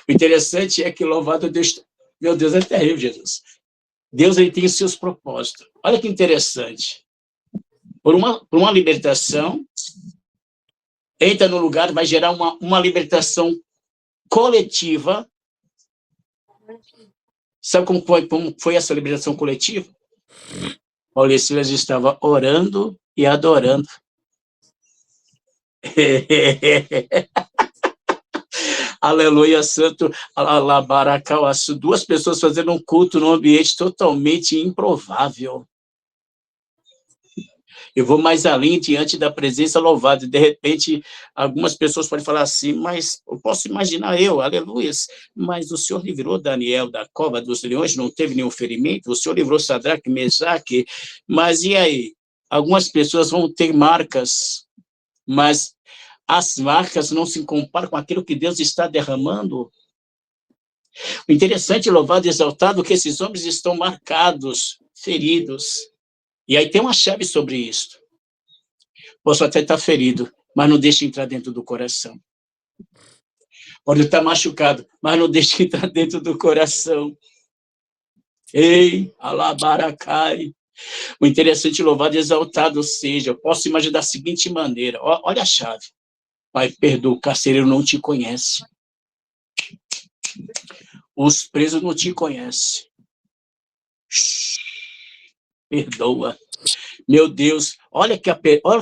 O interessante é que louvado Deus, meu Deus, é terrível, Jesus. Deus ele tem os seus propósitos. Olha que interessante. Por uma libertação, entra no lugar, vai gerar uma libertação coletiva. Sabe como foi essa libertação coletiva? Paulo e Silas estavam orando e adorando. Aleluia, santo, alabaracauaçu. Duas pessoas fazendo um culto num ambiente totalmente improvável. Eu vou mais além, diante da presença louvada. De repente, algumas pessoas podem falar assim, mas eu posso imaginar aleluia, mas o Senhor livrou Daniel da cova dos leões, não teve nenhum ferimento, o Senhor livrou Sadraque, Mesaque, mas e aí? Algumas pessoas vão ter marcas, mas as marcas não se comparam com aquilo que Deus está derramando. O interessante, louvado e exaltado, é que esses homens estão marcados, feridos. E aí tem uma chave sobre isso. Posso até estar ferido, mas não deixe entrar dentro do coração. Pode estar machucado, mas não deixe entrar dentro do coração. Ei, alabaracai. O interessante, louvado e exaltado seja, eu posso imaginar da seguinte maneira, olha a chave. Pai, perdoa, o carcereiro não te conhece. Os presos não te conhecem. Perdoa. Meu Deus, olha que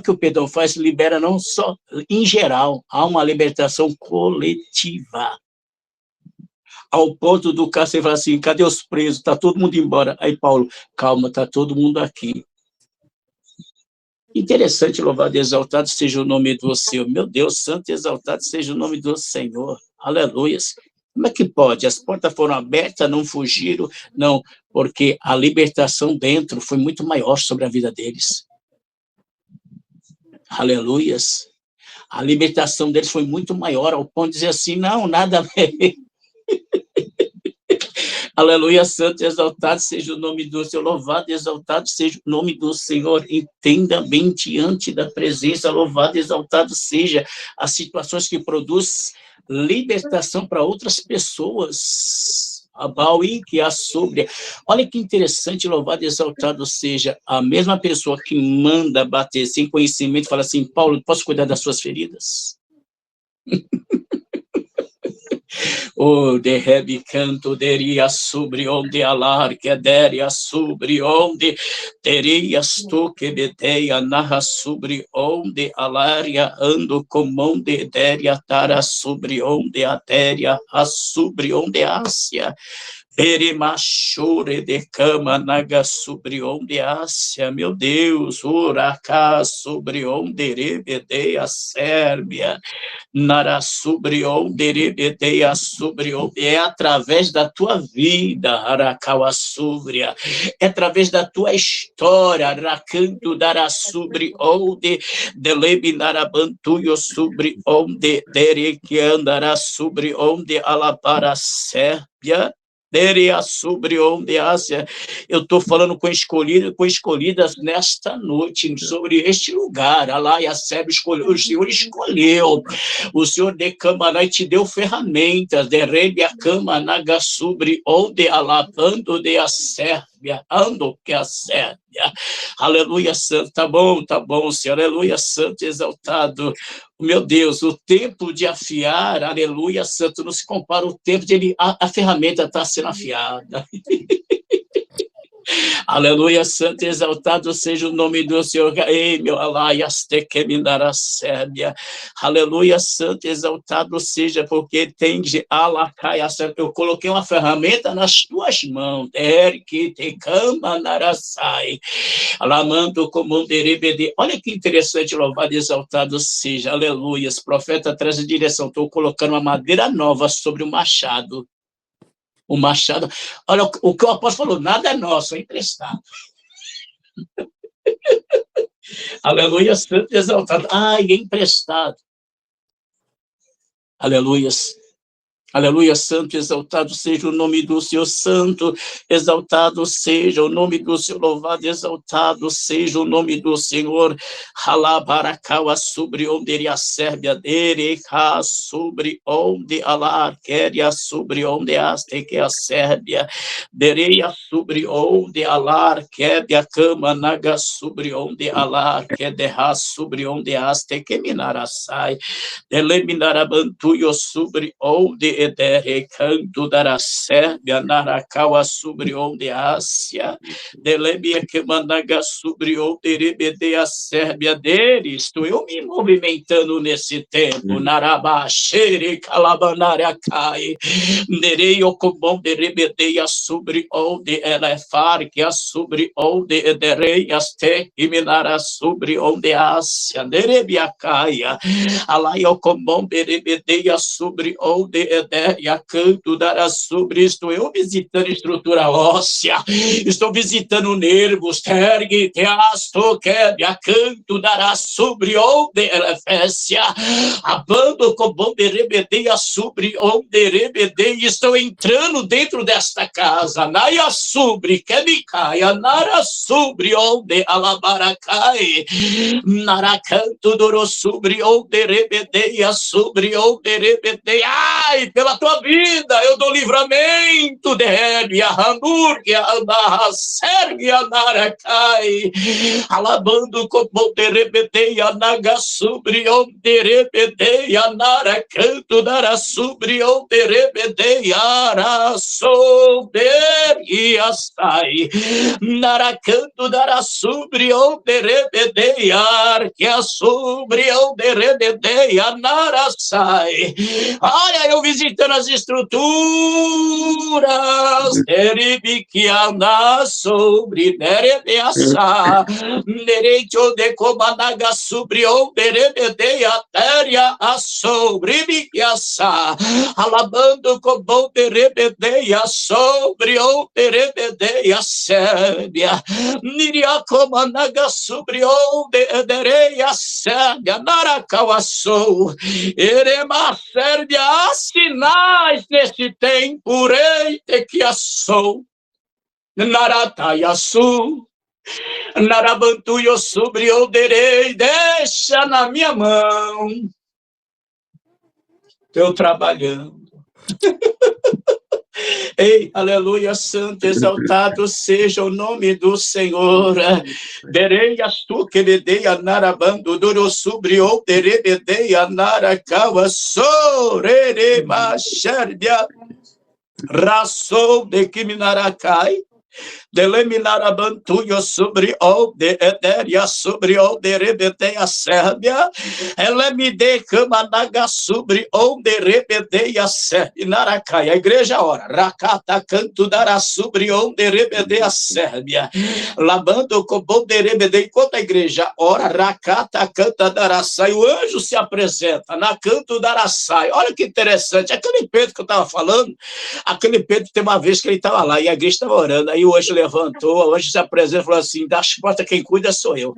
o perdão faz, libera não só em geral, há uma libertação coletiva. Ao ponto do cárcere falar assim, cadê os presos? Está todo mundo embora. Aí Paulo, calma, está todo mundo aqui. Interessante, louvado e exaltado seja o nome do Senhor. Meu Deus, santo e exaltado seja o nome do Senhor. Aleluia. Como é que pode? As portas foram abertas, não fugiram, não, porque a libertação dentro foi muito maior sobre a vida deles. Aleluias. A libertação deles foi muito maior, ao ponto de dizer assim, não, nada a ver. Aleluia, santo e exaltado seja o nome do Senhor, louvado e exaltado seja o nome do Senhor, entenda bem diante da presença, louvado e exaltado seja as situações que produz libertação para outras pessoas. A Bauí que a sobre. Olha que interessante, louvado e exaltado seja a mesma pessoa que manda bater sem conhecimento, fala assim, Paulo, posso cuidar das suas feridas? O de rebi canto deria sobre onde alar que deria sobre onde terias tu que beteia narra sobre onde alaria ando como onde deria tara sobre onde ateria a sobre onde ásia Perimachure de cama naga sobre onde Ásia, meu Deus, uracá sobre onde rebedeia Sérvia, Nara sobre onde rebedeia sobre onde, é através da tua vida, Arakawa Súbria, é através da tua história, Aracanto dará sobre onde, Delebi narabantuyo sobre onde, Derek andará sobre onde, Alabara Sérvia, Deria sobre onde Ásia. Eu estou falando com escolhidas nesta noite, sobre este lugar. Alá e a Sebe escolheu, o Senhor escolheu. O Senhor de Camaná te deu ferramentas. De rebe a cama naga sobre onde alabando de a Sérvia, ando que a Sérvia. Aleluia, santo. Tá bom, Senhor. Aleluia, santo, exaltado. Meu Deus, o tempo de afiar, aleluia, santo, não se compara ao tempo de ele, a ferramenta está sendo afiada. Aleluia, santo e exaltado seja o nome do Senhor. Ei, meu alaias te que me dará sébia. Aleluia, santo e exaltado seja, porque tem de alacaia. Eu coloquei uma ferramenta nas tuas mãos. Que te cama narasai. Alamando como derebede. Olha que interessante, louvado e exaltado seja. Aleluia. Esse profeta traz a direção. Estou colocando uma madeira nova sobre o machado. O machado, olha o que o apóstolo falou, nada é nosso, é emprestado. Aleluia, santo e exaltado. Ai, é emprestado. Aleluia. Aleluia, santo, exaltado seja o nome do Senhor, santo, exaltado seja o nome do Senhor, louvado, exaltado seja o nome do Senhor, Halabarakawa sobre onde ele a Sérvia, Dereca sobre onde alar, queria sobre onde aste que a Sérvia, Dereia sobre onde alar, quebe a cama, naga sobre onde alar, que derra sobre onde aste que minarasai, Eleminarabantuyo sobre onde edere canto dará Sérvia, Narakawa sobre onde Ásia, Delebia que managa sobre onde rebede a Sérvia dele, estou eu me movimentando nesse tempo, Naraba, Xere, Calabanária cai, Nereio como de rebedeia sobre onde ela é farquia, sobre onde edereias te, e minara sobre onde Ásia, Nerebia caia, Alaio como berebedeia sobre onde a canto dará sobre isto. Eu visitando estrutura óssea, estou visitando nervos, tergue, teasto, quebe, a canto dará sobre onde ela fécia, abando como berebedeia sobre onde rebedeia. Estou entrando dentro desta casa, naia sobre, quebe caia, nara sobre onde alabaracai, naracanto durou sobre onde rebedeia, sobre onde rebedeia. Ai, pela tua vida eu dou livramento, Débia, Hamburgia, Anarra, Sérvia, Naracai, alabando como de rebedeia, Naga, sobre onde rebedeia, Naracanto, Nara, sobre onde rebedeia, Ara, soberia, sai, Naracanto, Nara, sobre onde rebedeia, que a sobre onde rebedeia, Nara, sai. Olha, eu visitei ajeitando as estruturas, Eribikiana sobre Nerebeaça, Nereito de Comanaga sobre o Berebedeia, Téria, a sobre Bikiaça, alabando como Berebedeia, sobre o Berebedeia, Sébia, Niria Comanaga sobre o Berebedeia, Sébia, Naracauaçou, Erema, Sérvia, há sinais nesse tempo, reite que assou, Narataiaçu, Narabantuio sobre o derei, deixa na minha mão, eu trabalhando. Ei, aleluia, santo, exaltado seja o nome do Senhor. Bereias tu que bedeia narabando, duro sobre o berebedeia naracaua, sorere machérbia, raçou de que minaracai. Deleminarabantuio sobre o de Edéria, sobre o de Rebedeia Sérvia, ela me de Camanaga sobre o de Rebedeia Sérvia, Naracai, a igreja ora, Racata canto dará sobre o de Rebedeia Sérvia, labando com o de Rebedeia, enquanto a igreja ora, Racata canta dará sai, o anjo se apresenta na canto dará sai, olha que interessante, aquele Pedro que eu estava falando, aquele Pedro tem uma vez que ele estava lá e a igreja estava orando, aí o anjo levantou, o anjo se apresentou e falou assim, das portas quem cuida sou eu.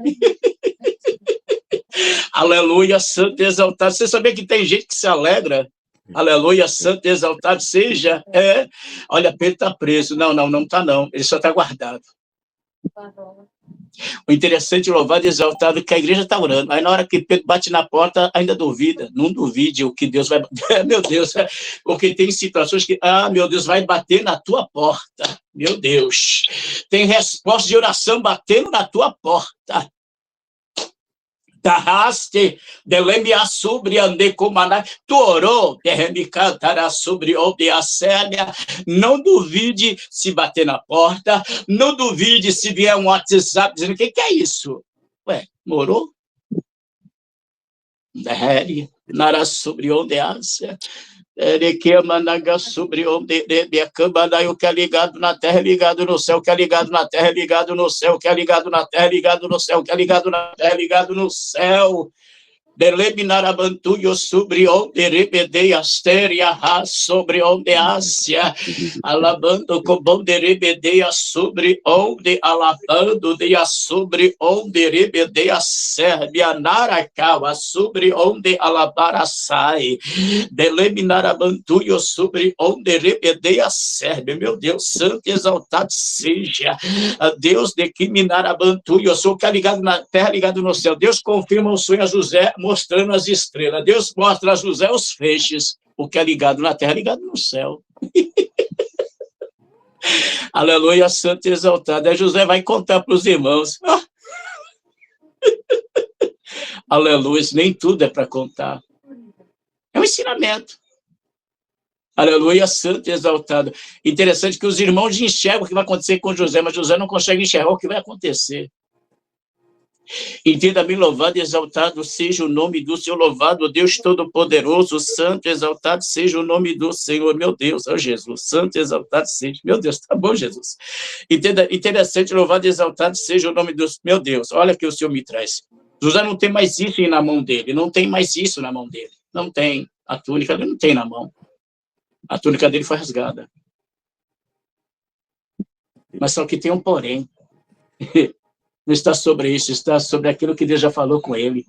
Aleluia, santo e exaltado. Você sabia que tem gente que se alegra? Aleluia, santo e exaltado seja. Olha, Pedro está preso. Não está não. Ele só está guardado. O interessante, louvado e exaltado, é que a igreja está orando. Aí na hora que Pedro bate na porta, ainda duvida. Não duvide o que Deus vai... Meu Deus, porque tem situações que... meu Deus, vai bater na tua porta. Meu Deus. Tem resposta de oração batendo na tua porta. Tarraste, delemia sobre ande comaná, tu orou, derrame cantará sobre onde a Célia. Não duvide se bater na porta, não duvide se vier um WhatsApp dizendo: o que é isso? Ué, morou? Derrame, nará sobre onde a Célia. Managa sobre onde o que é ligado na terra é ligado no céu, o que é ligado na terra é ligado no céu, o que é ligado na terra é ligado no céu, o que é ligado na terra é ligado no céu. Deleminarabantuio sobre onde rebedei astéria, sobre onde Ásia, alabando com onde rebedei sobre onde alabando de sobre onde rebedei a Sérvia, Naracaua, sobre onde alabara sai, Deleminarabantuio sobre onde rebedei a Sérvia, meu Deus, santo e exaltado seja a Deus de que minarabantuio, eu sou o que é ligado na terra, ligado no céu. Deus confirma o sonho a José, mostrando as estrelas. Deus mostra a José os feixes. O que é ligado na terra, ligado no céu. Aleluia, santo e exaltado. Aí José vai contar para os irmãos. Aleluia, nem tudo é para contar. É um ensinamento. Aleluia, santo e exaltado. Interessante que os irmãos enxergam o que vai acontecer com José, mas José não consegue enxergar o que vai acontecer. Entenda bem, louvado e exaltado seja o nome do Senhor, louvado Deus Todo-Poderoso, santo e exaltado seja o nome do Senhor, meu Deus, ó Jesus, santo e exaltado seja, meu Deus, tá bom, Jesus. Entenda, interessante, louvado e exaltado seja o nome do, meu Deus, olha que o Senhor me traz. José não tem mais isso na mão dele, não tem mais isso na mão dele, não tem, a túnica dele não tem na mão, a túnica dele foi rasgada. Mas só que tem um porém. Não está sobre isso, está sobre aquilo que Deus já falou com ele.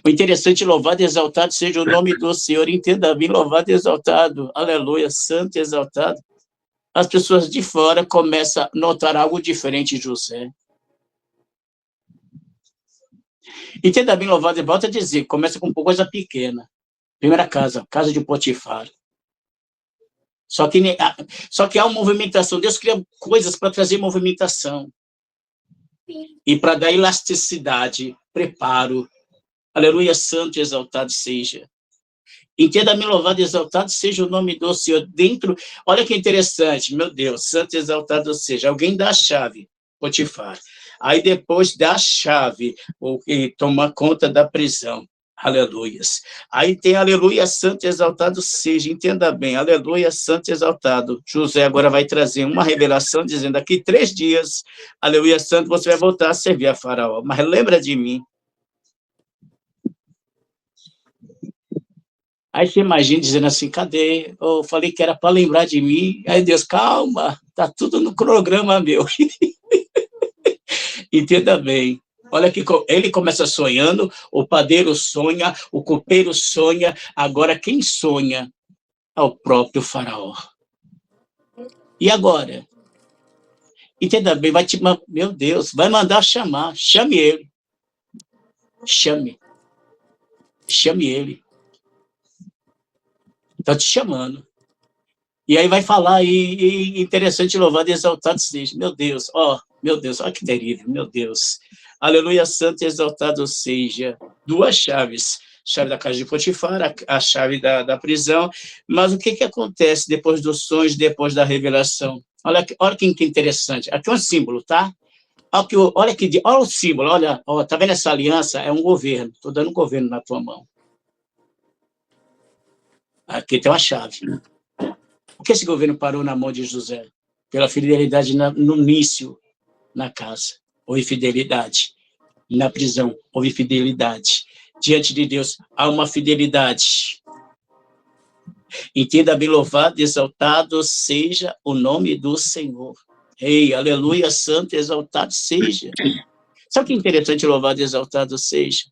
O interessante, louvado e exaltado seja o nome do Senhor. Entenda bem, louvado e exaltado. Aleluia, santo e exaltado. As pessoas de fora começam a notar algo diferente em José. Entenda bem, louvado e volta a dizer, começa com coisa pequena. Primeira casa, casa de Potifar. Só que há uma movimentação. Deus cria coisas para trazer movimentação. E para dar elasticidade, preparo. Aleluia, santo e exaltado seja. Entenda-me, louvado e exaltado seja o nome do Senhor. Dentro, olha que interessante, meu Deus, santo e exaltado seja. Alguém dá a chave, Potifar. Aí depois dá a chave, o que toma conta da prisão. Aleluias. Aí tem aleluia, santo, exaltado seja. Entenda bem, aleluia, santo, exaltado. José agora vai trazer uma revelação dizendo, daqui 3 dias, aleluia, santo, você vai voltar a servir a Faraó. Mas lembra de mim. Aí você imagina dizendo assim, cadê? Eu falei que era para lembrar de mim. Aí Deus, calma, tá tudo no cronograma meu. Entenda bem. Olha que ele começa sonhando, o padeiro sonha, o copeiro sonha, agora quem sonha é o próprio Faraó. E agora? Entenda bem, meu Deus, vai mandar chamar, chame ele. Chame ele. Está te chamando. E aí vai falar, e interessante, louvado e exaltado seja. Meu Deus, olha que terrível, meu Deus. Aleluia, santo e exaltado seja. 2 chaves. Chave da casa de Potifar, a chave da prisão. Mas o que acontece depois dos sonhos, depois da revelação? Olha que interessante. Aqui é um símbolo, tá? Olha o símbolo, olha, tá vendo essa aliança? É um governo. Estou dando um governo na tua mão. Aqui tem uma chave. Por que esse governo parou na mão de José? Pela fidelidade no início, na casa. Houve fidelidade. Na prisão, houve fidelidade. Diante de Deus, há uma fidelidade. Entenda bem, louvado, exaltado seja o nome do Senhor. Ei, aleluia, santo, exaltado seja. Sabe o que é interessante, louvado, exaltado seja?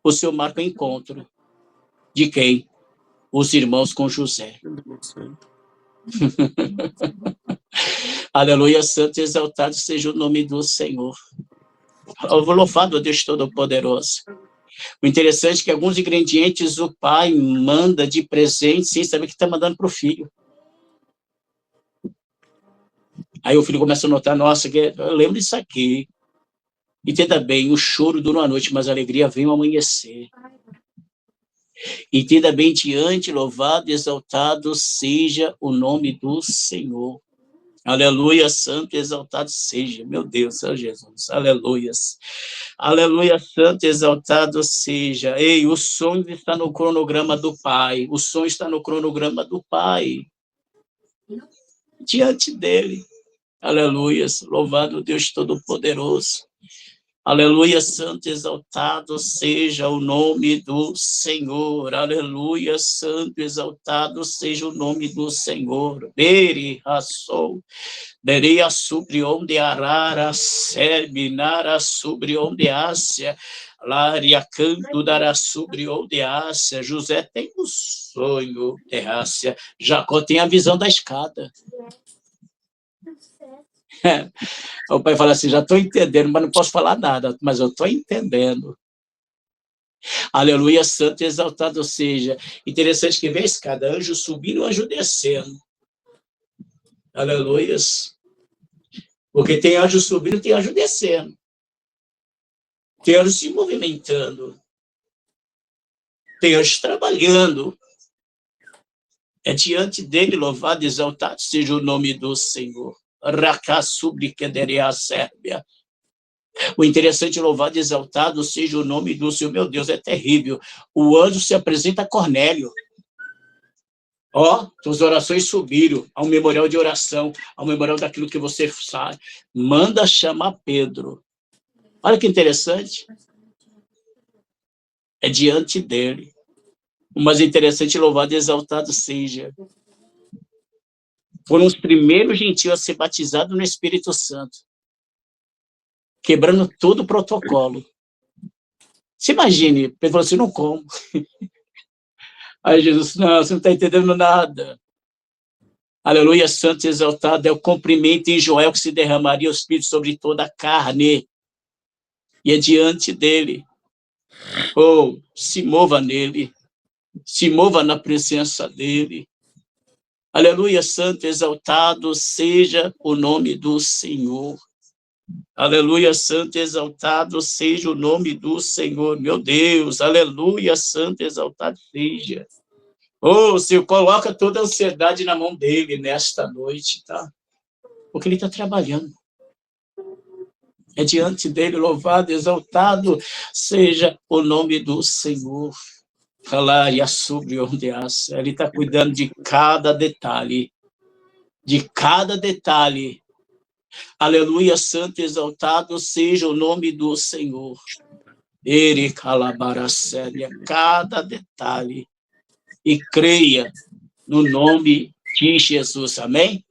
O Senhor marca o encontro. De quem? Os irmãos com José. Aleluia, santo e exaltado seja o nome do Senhor. Louvado a Deus Todo-Poderoso. O interessante é que alguns ingredientes o pai manda de presente sem saber que está mandando para o filho. Aí o filho começa a notar, nossa, eu lembro disso aqui. Entenda bem, o choro dura uma noite, mas a alegria vem ao amanhecer. Entenda bem, diante, louvado e exaltado seja o nome do Senhor. Aleluia, santo e exaltado seja. Meu Deus, Senhor Jesus. Aleluias. Aleluia, santo e exaltado seja. Ei, o sonho está no cronograma do Pai. O sonho está no cronograma do Pai. Diante dele. Aleluias. Louvado Deus Todo-Poderoso. Aleluia, santo e exaltado seja o nome do Senhor. Aleluia, santo e exaltado seja o nome do Senhor. Beri raçou, beria sobre onde arara, serbinara sobre onde ásia, lária canto dará sobre onde ásia. José tem um sonho de ásia. Jacó tem a visão da escada. O pai fala assim, já estou entendendo, mas não posso falar nada, mas eu estou entendendo. Aleluia, santo e exaltado seja. Interessante que vem a escada, anjo subindo, anjo descendo. Aleluias. Porque tem anjo subindo, tem anjo descendo. Tem anjo se movimentando. Tem anjo trabalhando. É diante dele, louvado e exaltado seja o nome do Senhor. Sérvia. O interessante, louvado e exaltado seja o nome do Senhor. Meu Deus, é terrível. O anjo se apresenta a Cornélio. Suas orações subiram ao memorial de oração, ao memorial daquilo que você sabe. Manda chamar Pedro. Olha que interessante. É diante dele. O mais interessante, louvado e exaltado seja. Foram os primeiros gentios a ser batizados no Espírito Santo, quebrando todo o protocolo. Se imagine, Pedro falou assim, não como. Aí Jesus, não, você não está entendendo nada. Aleluia, santo e exaltado é o cumprimento em Joel que se derramaria o Espírito sobre toda a carne. E é diante dele. Se mova nele. Se mova na presença dele. Aleluia, santo e exaltado seja o nome do Senhor. Aleluia, santo e exaltado seja o nome do Senhor. Meu Deus, aleluia, santo e exaltado seja. Senhor, coloca toda a ansiedade na mão dele nesta noite, tá? Porque ele está trabalhando. É diante dele, louvado, exaltado seja o nome do Senhor. Falar e sobre onde acha. Ele está cuidando de cada detalhe. De cada detalhe. Aleluia, santo e exaltado seja o nome do Senhor. Ele calabaracélia, cada detalhe. E creia no nome de Jesus. Amém?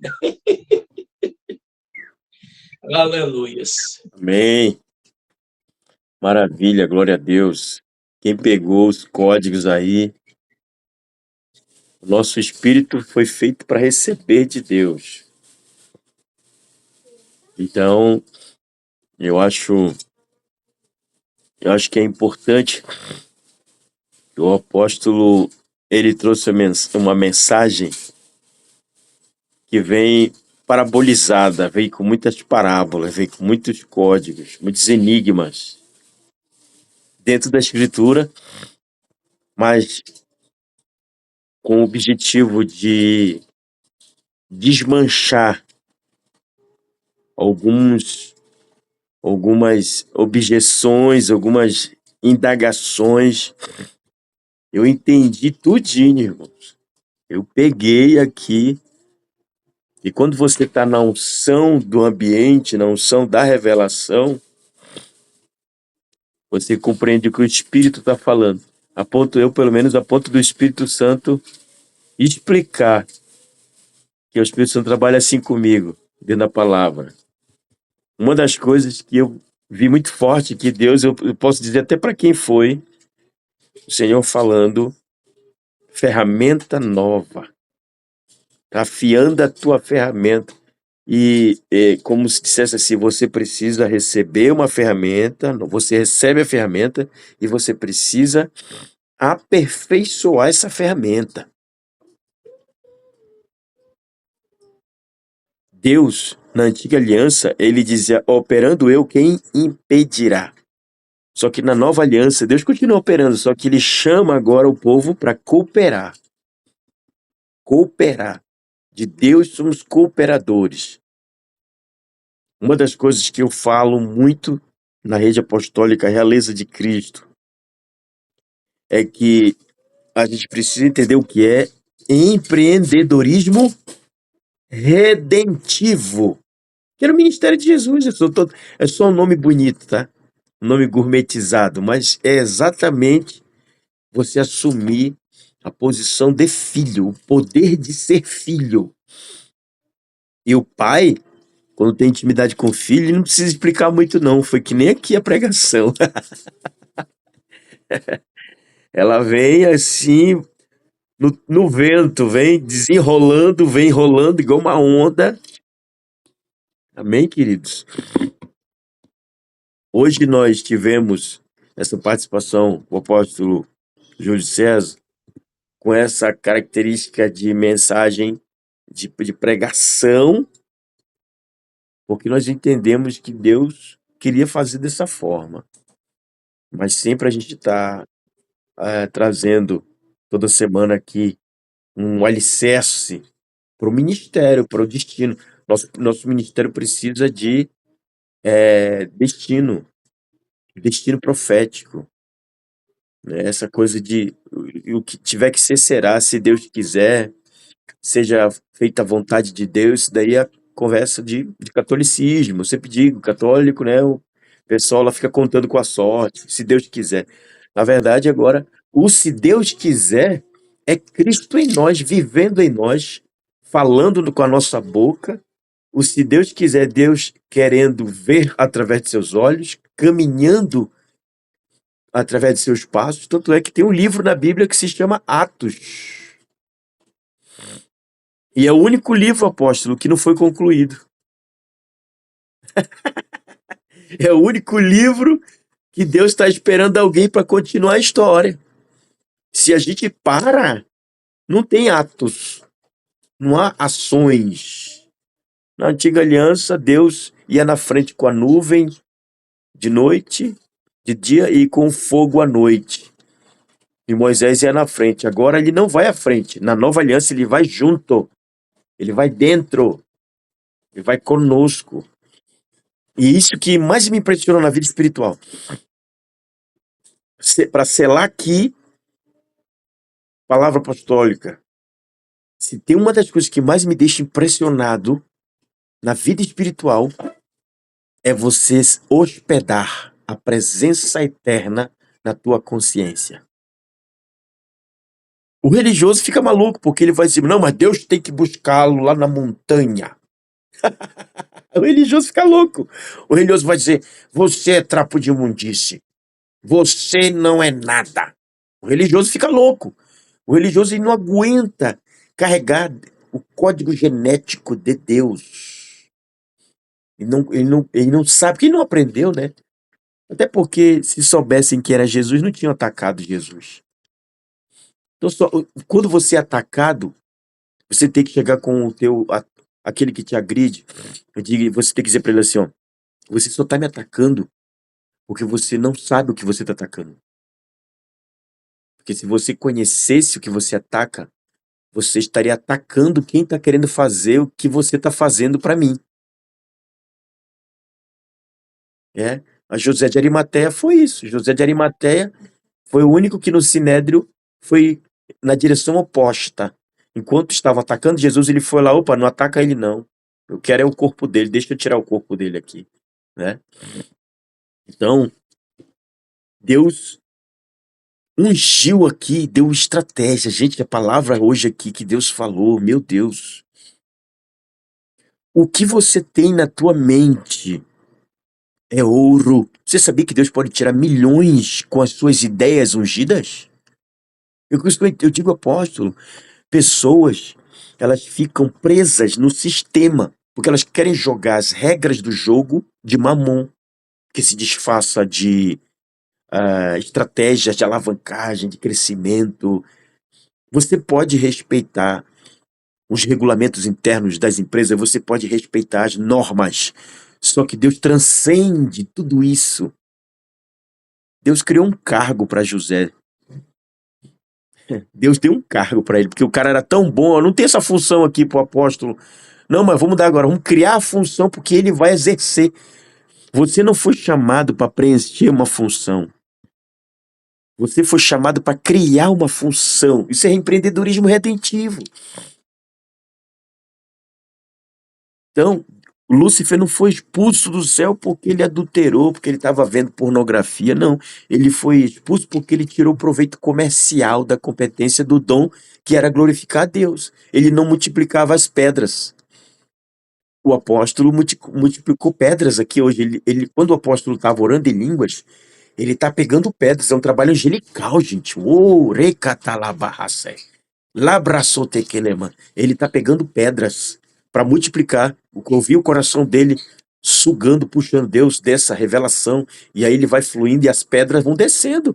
Aleluias. Amém. Maravilha, glória a Deus. Quem pegou os códigos aí, o nosso espírito foi feito para receber de Deus. Então, eu acho que é importante que o apóstolo ele trouxe uma mensagem que vem parabolizada, vem com muitas parábolas, vem com muitos códigos, muitos enigmas dentro da Escritura, mas com o objetivo de desmanchar algumas objeções, algumas indagações. Eu entendi tudinho, irmãos. Eu peguei aqui, e quando você está na unção do ambiente, na unção da revelação, você compreende o que o Espírito está falando. Pelo menos, a ponto do Espírito Santo explicar que o Espírito Santo trabalha assim comigo, dentro da palavra. Uma das coisas que eu vi muito forte que Deus, eu posso dizer até para quem foi, o Senhor falando, ferramenta nova, tá afiando a tua ferramenta. E como se dissesse assim, você precisa receber uma ferramenta, você recebe a ferramenta e você precisa aperfeiçoar essa ferramenta. Deus, na antiga aliança, ele dizia, operando eu, quem impedirá? Só que na nova aliança, Deus continua operando, só que ele chama agora o povo para cooperar. Cooperar. De Deus somos cooperadores. Uma das coisas que eu falo muito na rede apostólica Realeza de Cristo é que a gente precisa entender o que é empreendedorismo redentivo. Que era o ministério de Jesus. É só um nome bonito, tá? Um nome gourmetizado, mas é exatamente você assumir a posição de filho, o poder de ser filho. E o pai, quando tem intimidade com o filho, ele não precisa explicar muito não, foi que nem aqui a pregação. Ela vem assim, no vento, vem desenrolando, vem rolando igual uma onda. Amém, queridos? Hoje nós tivemos essa participação do apóstolo Júlio César, com essa característica de mensagem, de pregação, porque nós entendemos que Deus queria fazer dessa forma. Mas sempre a gente está trazendo, toda semana aqui, um alicerce para o ministério, para o destino. Nosso ministério precisa de destino profético. Né? Essa coisa de o que tiver que ser, será, se Deus quiser, seja feita a vontade de Deus. Isso daí é conversa de catolicismo. Eu sempre digo, católico, né? O pessoal lá fica contando com a sorte, se Deus quiser. Na verdade, agora, o se Deus quiser é Cristo em nós, vivendo em nós, falando com a nossa boca. O se Deus quiser, é Deus querendo ver através de seus olhos, caminhando através de seus passos. Tanto é que tem um livro na Bíblia que se chama Atos. E é o único livro, apóstolo, que não foi concluído. É o único livro que Deus está esperando alguém para continuar a história. Se a gente para, não tem atos, não há ações. Na antiga aliança, Deus ia na frente com a nuvem de noite, de dia, e com fogo à noite. E Moisés ia na frente. Agora ele não vai à frente. Na nova aliança ele vai junto. Ele vai dentro. Ele vai conosco. E isso que mais me impressionou na vida espiritual. Para selar aqui, palavra apostólica. Se tem uma das coisas que mais me deixa impressionado na vida espiritual, é você hospedar a presença eterna na tua consciência. O religioso fica maluco, porque ele vai dizer, não, mas Deus tem que buscá-lo lá na montanha. O religioso fica louco. O religioso vai dizer, você é trapo de imundície. Você não é nada. O religioso fica louco. O religioso ele não aguenta carregar o código genético de Deus. Ele não sabe, porque ele não aprendeu, né? Até porque, se soubessem que era Jesus, não tinham atacado Jesus. Então, quando você é atacado, você tem que chegar com aquele que te agride. Você tem que dizer para ele assim, ó, você só está me atacando porque você não sabe o que você está atacando. Porque se você conhecesse o que você ataca, você estaria atacando quem está querendo fazer o que você está fazendo para mim. A José de Arimateia foi isso. José de Arimateia foi o único que no Sinédrio foi na direção oposta. Enquanto estava atacando Jesus, ele foi lá, opa, não ataca ele não. Eu quero é o corpo dele, deixa eu tirar o corpo dele aqui, né? Então, Deus ungiu aqui, deu estratégia. Gente, a palavra hoje aqui que Deus falou, meu Deus. O que você tem na tua mente é ouro. Você sabia que Deus pode tirar milhões com as suas ideias ungidas? Eu digo, apóstolo, pessoas, elas ficam presas no sistema, porque elas querem jogar as regras do jogo de Mamon, que se disfarça de estratégias de alavancagem, de crescimento. Você pode respeitar os regulamentos internos das empresas, você pode respeitar as normas, só que Deus transcende tudo isso. Deus criou um cargo para José. Deus deu um cargo para ele, porque o cara era tão bom, não tem essa função aqui pro apóstolo. Não, mas vamos dar agora, vamos criar a função porque ele vai exercer. Você não foi chamado para preencher uma função. Você foi chamado para criar uma função. Isso é empreendedorismo redentivo. Então, Lúcifer não foi expulso do céu porque ele adulterou, porque ele estava vendo pornografia, não. Ele foi expulso porque ele tirou proveito comercial da competência do dom, que era glorificar a Deus. Ele não multiplicava as pedras. O apóstolo multiplicou pedras aqui hoje. Quando o apóstolo estava orando em línguas, ele está pegando pedras. É um trabalho angelical, gente. Ele está pegando pedras para multiplicar. Eu vi o coração dele sugando, puxando Deus dessa revelação, e aí ele vai fluindo e as pedras vão descendo.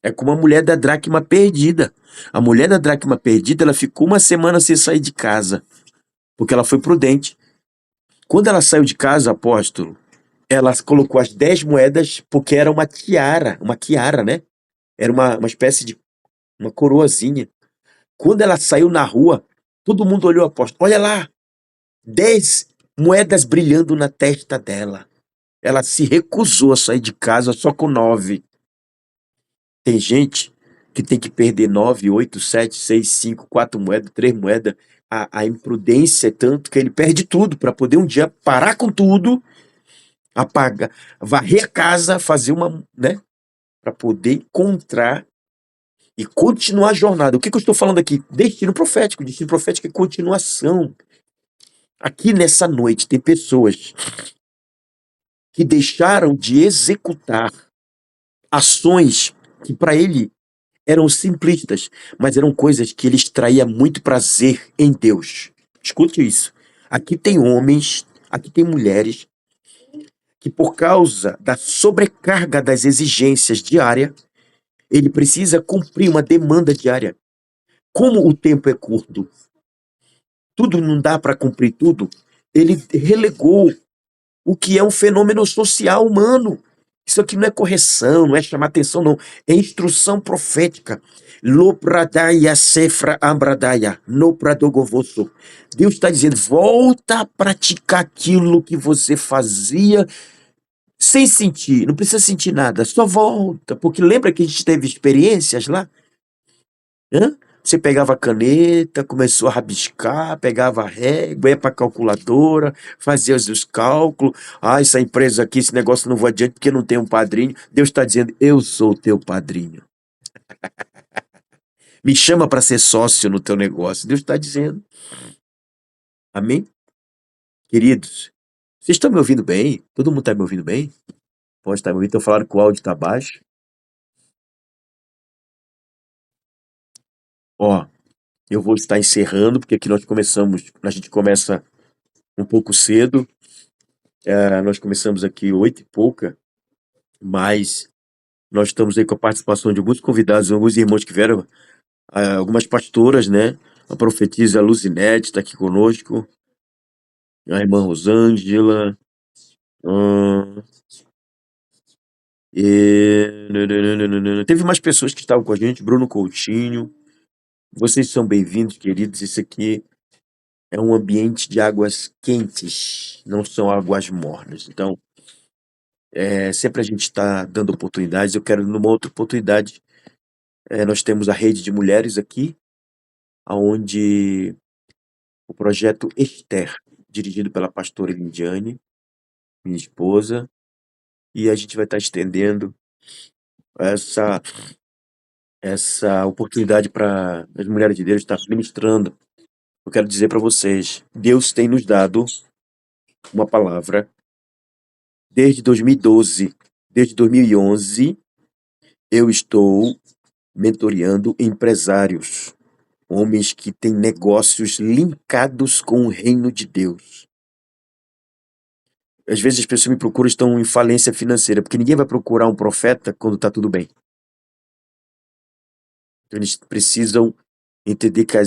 É como a mulher da dracma perdida. A mulher da dracma perdida, ela ficou uma semana sem sair de casa, porque ela foi prudente. Quando ela saiu de casa, apóstolo, ela colocou as 10 moedas, porque era uma tiara, né? Era uma espécie de uma coroazinha. Quando ela saiu na rua, todo mundo olhou, apóstolo, olha lá, 10 moedas brilhando na testa dela. Ela se recusou a sair de casa só com 9. Tem gente que tem que perder 9, 8, 7, 6, 5, 4 moedas, 3 moedas. A imprudência é tanto que ele perde tudo para poder um dia parar com tudo, apagar, varrer a casa, fazer uma, né? Para poder encontrar e continuar a jornada. O que eu estou falando aqui? Destino profético. Destino profético é continuação. Aqui nessa noite tem pessoas que deixaram de executar ações que para ele eram simplistas, mas eram coisas que ele extraía muito prazer em Deus. Escute isso. Aqui tem homens, aqui tem mulheres que por causa da sobrecarga das exigências diárias, ele precisa cumprir uma demanda diária. Como o tempo é curto, tudo não dá para cumprir tudo, ele relegou o que é um fenômeno social humano. Isso aqui não é correção, não é chamar atenção, não. É instrução profética. Lopradaya sefra ambradaya, no pradogovoso. Deus está dizendo, volta a praticar aquilo que você fazia sem sentir, não precisa sentir nada, só volta, porque lembra que a gente teve experiências lá? Hã? Você pegava a caneta, começou a rabiscar, pegava a régua, ia para a calculadora, fazia os cálculos. Ah, essa empresa aqui, esse negócio não vai adiante porque não tem um padrinho. Deus está dizendo, eu sou o teu padrinho. Me chama para ser sócio no teu negócio. Deus está dizendo. Amém? Queridos, vocês estão me ouvindo bem? Todo mundo está me ouvindo bem? Pode estar me ouvindo? Estão falando que o áudio está baixo? Ó, eu vou estar encerrando, porque aqui a gente começa um pouco cedo. Nós começamos aqui 8h pouca, mas nós estamos aí com a participação de alguns convidados, alguns irmãos que vieram, algumas pastoras, né? A profetisa Luzinete está aqui conosco, a irmã Rosângela, ahn, teve mais pessoas que estavam com a gente, Bruno Coutinho. Vocês são bem-vindos, queridos. Isso aqui é um ambiente de águas quentes, não são águas mornas. Então, sempre a gente está dando oportunidades. Eu quero, numa outra oportunidade, nós temos a rede de mulheres aqui, onde o projeto Esther, dirigido pela pastora Lindiane, minha esposa, e a gente vai estar estendendo essa, essa oportunidade para as mulheres de Deus estar ministrando. Eu quero dizer para vocês, Deus tem nos dado uma palavra desde 2012, desde 2011, eu estou mentoreando empresários, homens que têm negócios linkados com o reino de Deus. Às vezes as pessoas me procuram, estão em falência financeira, porque ninguém vai procurar um profeta quando está tudo bem. Então eles precisam entender que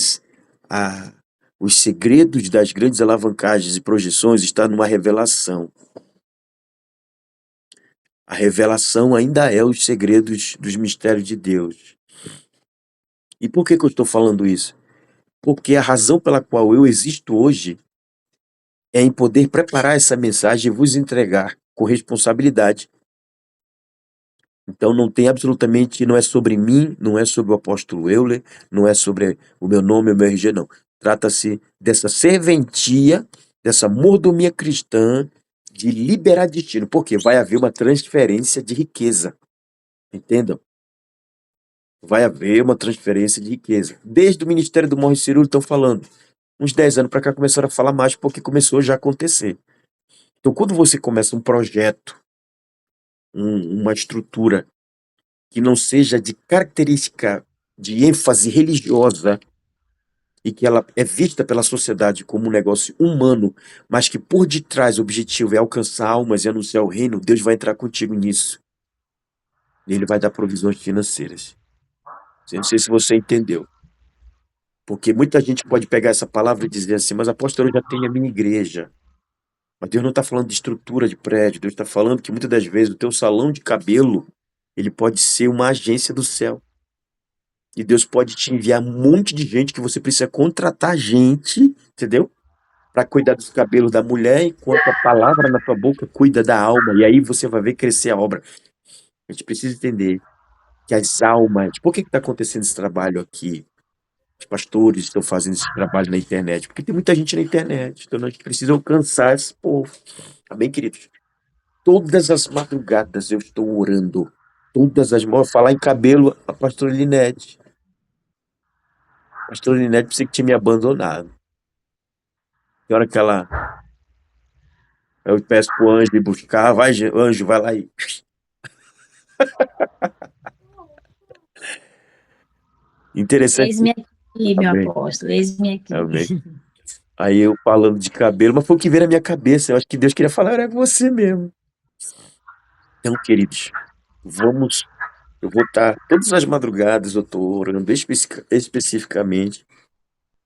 os segredos das grandes alavancagens e projeções estão numa revelação. A revelação ainda é os segredos dos mistérios de Deus. E por que eu estou falando isso? Porque a razão pela qual eu existo hoje é em poder preparar essa mensagem e vos entregar com responsabilidade. Então não tem absolutamente, não é sobre mim, não é sobre o apóstolo Euler, não é sobre o meu nome, o meu RG, não. Trata-se dessa serventia, dessa mordomia cristã de liberar destino, porque vai haver uma transferência de riqueza. Entendam? Vai haver uma transferência de riqueza. Desde o Ministério do Morro Cirúrgico estão falando. Uns 10 anos para cá começaram a falar mais porque começou já a acontecer. Então, quando você começa um projeto, uma estrutura que não seja de característica de ênfase religiosa e que ela é vista pela sociedade como um negócio humano, mas que por detrás o objetivo é alcançar almas e anunciar o reino, Deus vai entrar contigo nisso. E Ele vai dar provisões financeiras. Eu não sei se você entendeu. Porque muita gente pode pegar essa palavra e dizer assim, mas apóstolo, eu já tenho a minha igreja. Mas Deus não está falando de estrutura de prédio, Deus está falando que muitas das vezes o teu salão de cabelo, ele pode ser uma agência do céu. E Deus pode te enviar um monte de gente que você precisa contratar gente, entendeu? Para cuidar dos cabelos da mulher, enquanto a palavra na tua boca cuida da alma. E aí você vai ver crescer a obra. A gente precisa entender que as almas... Por que está acontecendo esse trabalho aqui? Os pastores estão fazendo esse trabalho na internet, porque tem muita gente na internet, então a gente precisa alcançar esse povo. Amém, queridos? Todas as madrugadas eu estou orando. Todas as manhãs, falar em cabelo, a pastora Linete. A pastora Linete pensei que tinha me abandonado. Que hora que eu peço pro anjo ir buscar, vai, anjo, vai lá e... Interessante. Eis-me aqui, meu Amém. apóstolo, eis-me aqui. Amém. Aí eu falando de cabelo, mas foi o que veio na minha cabeça. Eu acho que Deus queria falar, era você mesmo. Então, queridos, eu vou estar todas as madrugadas, eu estou orando especificamente.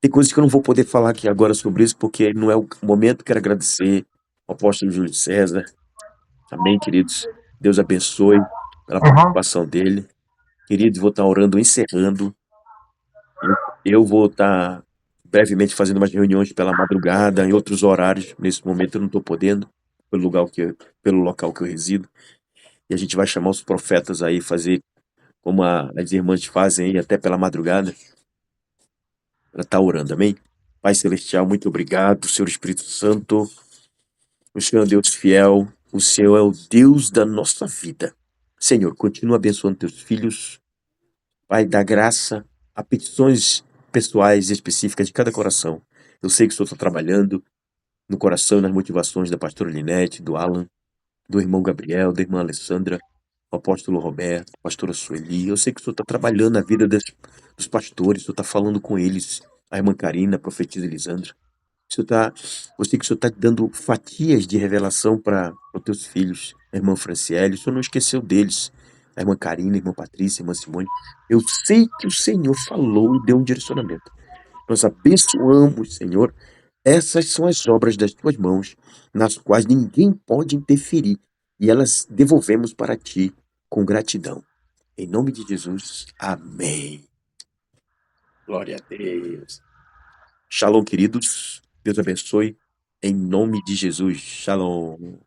Tem coisas que eu não vou poder falar aqui agora sobre isso, porque não é o momento. Quero agradecer ao apóstolo Júlio César. Amém, queridos? Deus abençoe pela participação dele. Queridos, vou estar orando, encerrando. Eu vou estar brevemente fazendo umas reuniões pela madrugada, em outros horários. Nesse momento eu não estou podendo. pelo local que eu resido. E a gente vai chamar os profetas aí, fazer como as irmãs fazem aí, até pela madrugada, para estar orando, amém? Pai Celestial, muito obrigado, Senhor Espírito Santo. O Senhor é um Deus fiel, o Senhor é o Deus da nossa vida. Senhor, continua abençoando teus filhos. Pai, dá graça a petições pessoais e específicas de cada coração. Eu sei que o Senhor está trabalhando no coração e nas motivações da pastora Linete, do Alan, do irmão Gabriel, da irmã Alessandra, do apóstolo Roberto, da pastora Sueli. Eu sei que o Senhor está trabalhando na vida dos pastores, o Senhor está falando com eles, a irmã Karina, a profetisa Elisandra. Eu sei que o Senhor está dando fatias de revelação para os teus filhos, a irmã Franciele, o Senhor não esqueceu deles, a irmã Karina, a irmã Patrícia, a irmã Simone. Eu sei que o Senhor falou e deu um direcionamento. Nós abençoamos, Senhor, essas são as obras das tuas mãos, nas quais ninguém pode interferir, e elas devolvemos para ti com gratidão. Em nome de Jesus, amém. Glória a Deus. Shalom, queridos. Deus abençoe. Em nome de Jesus. Shalom.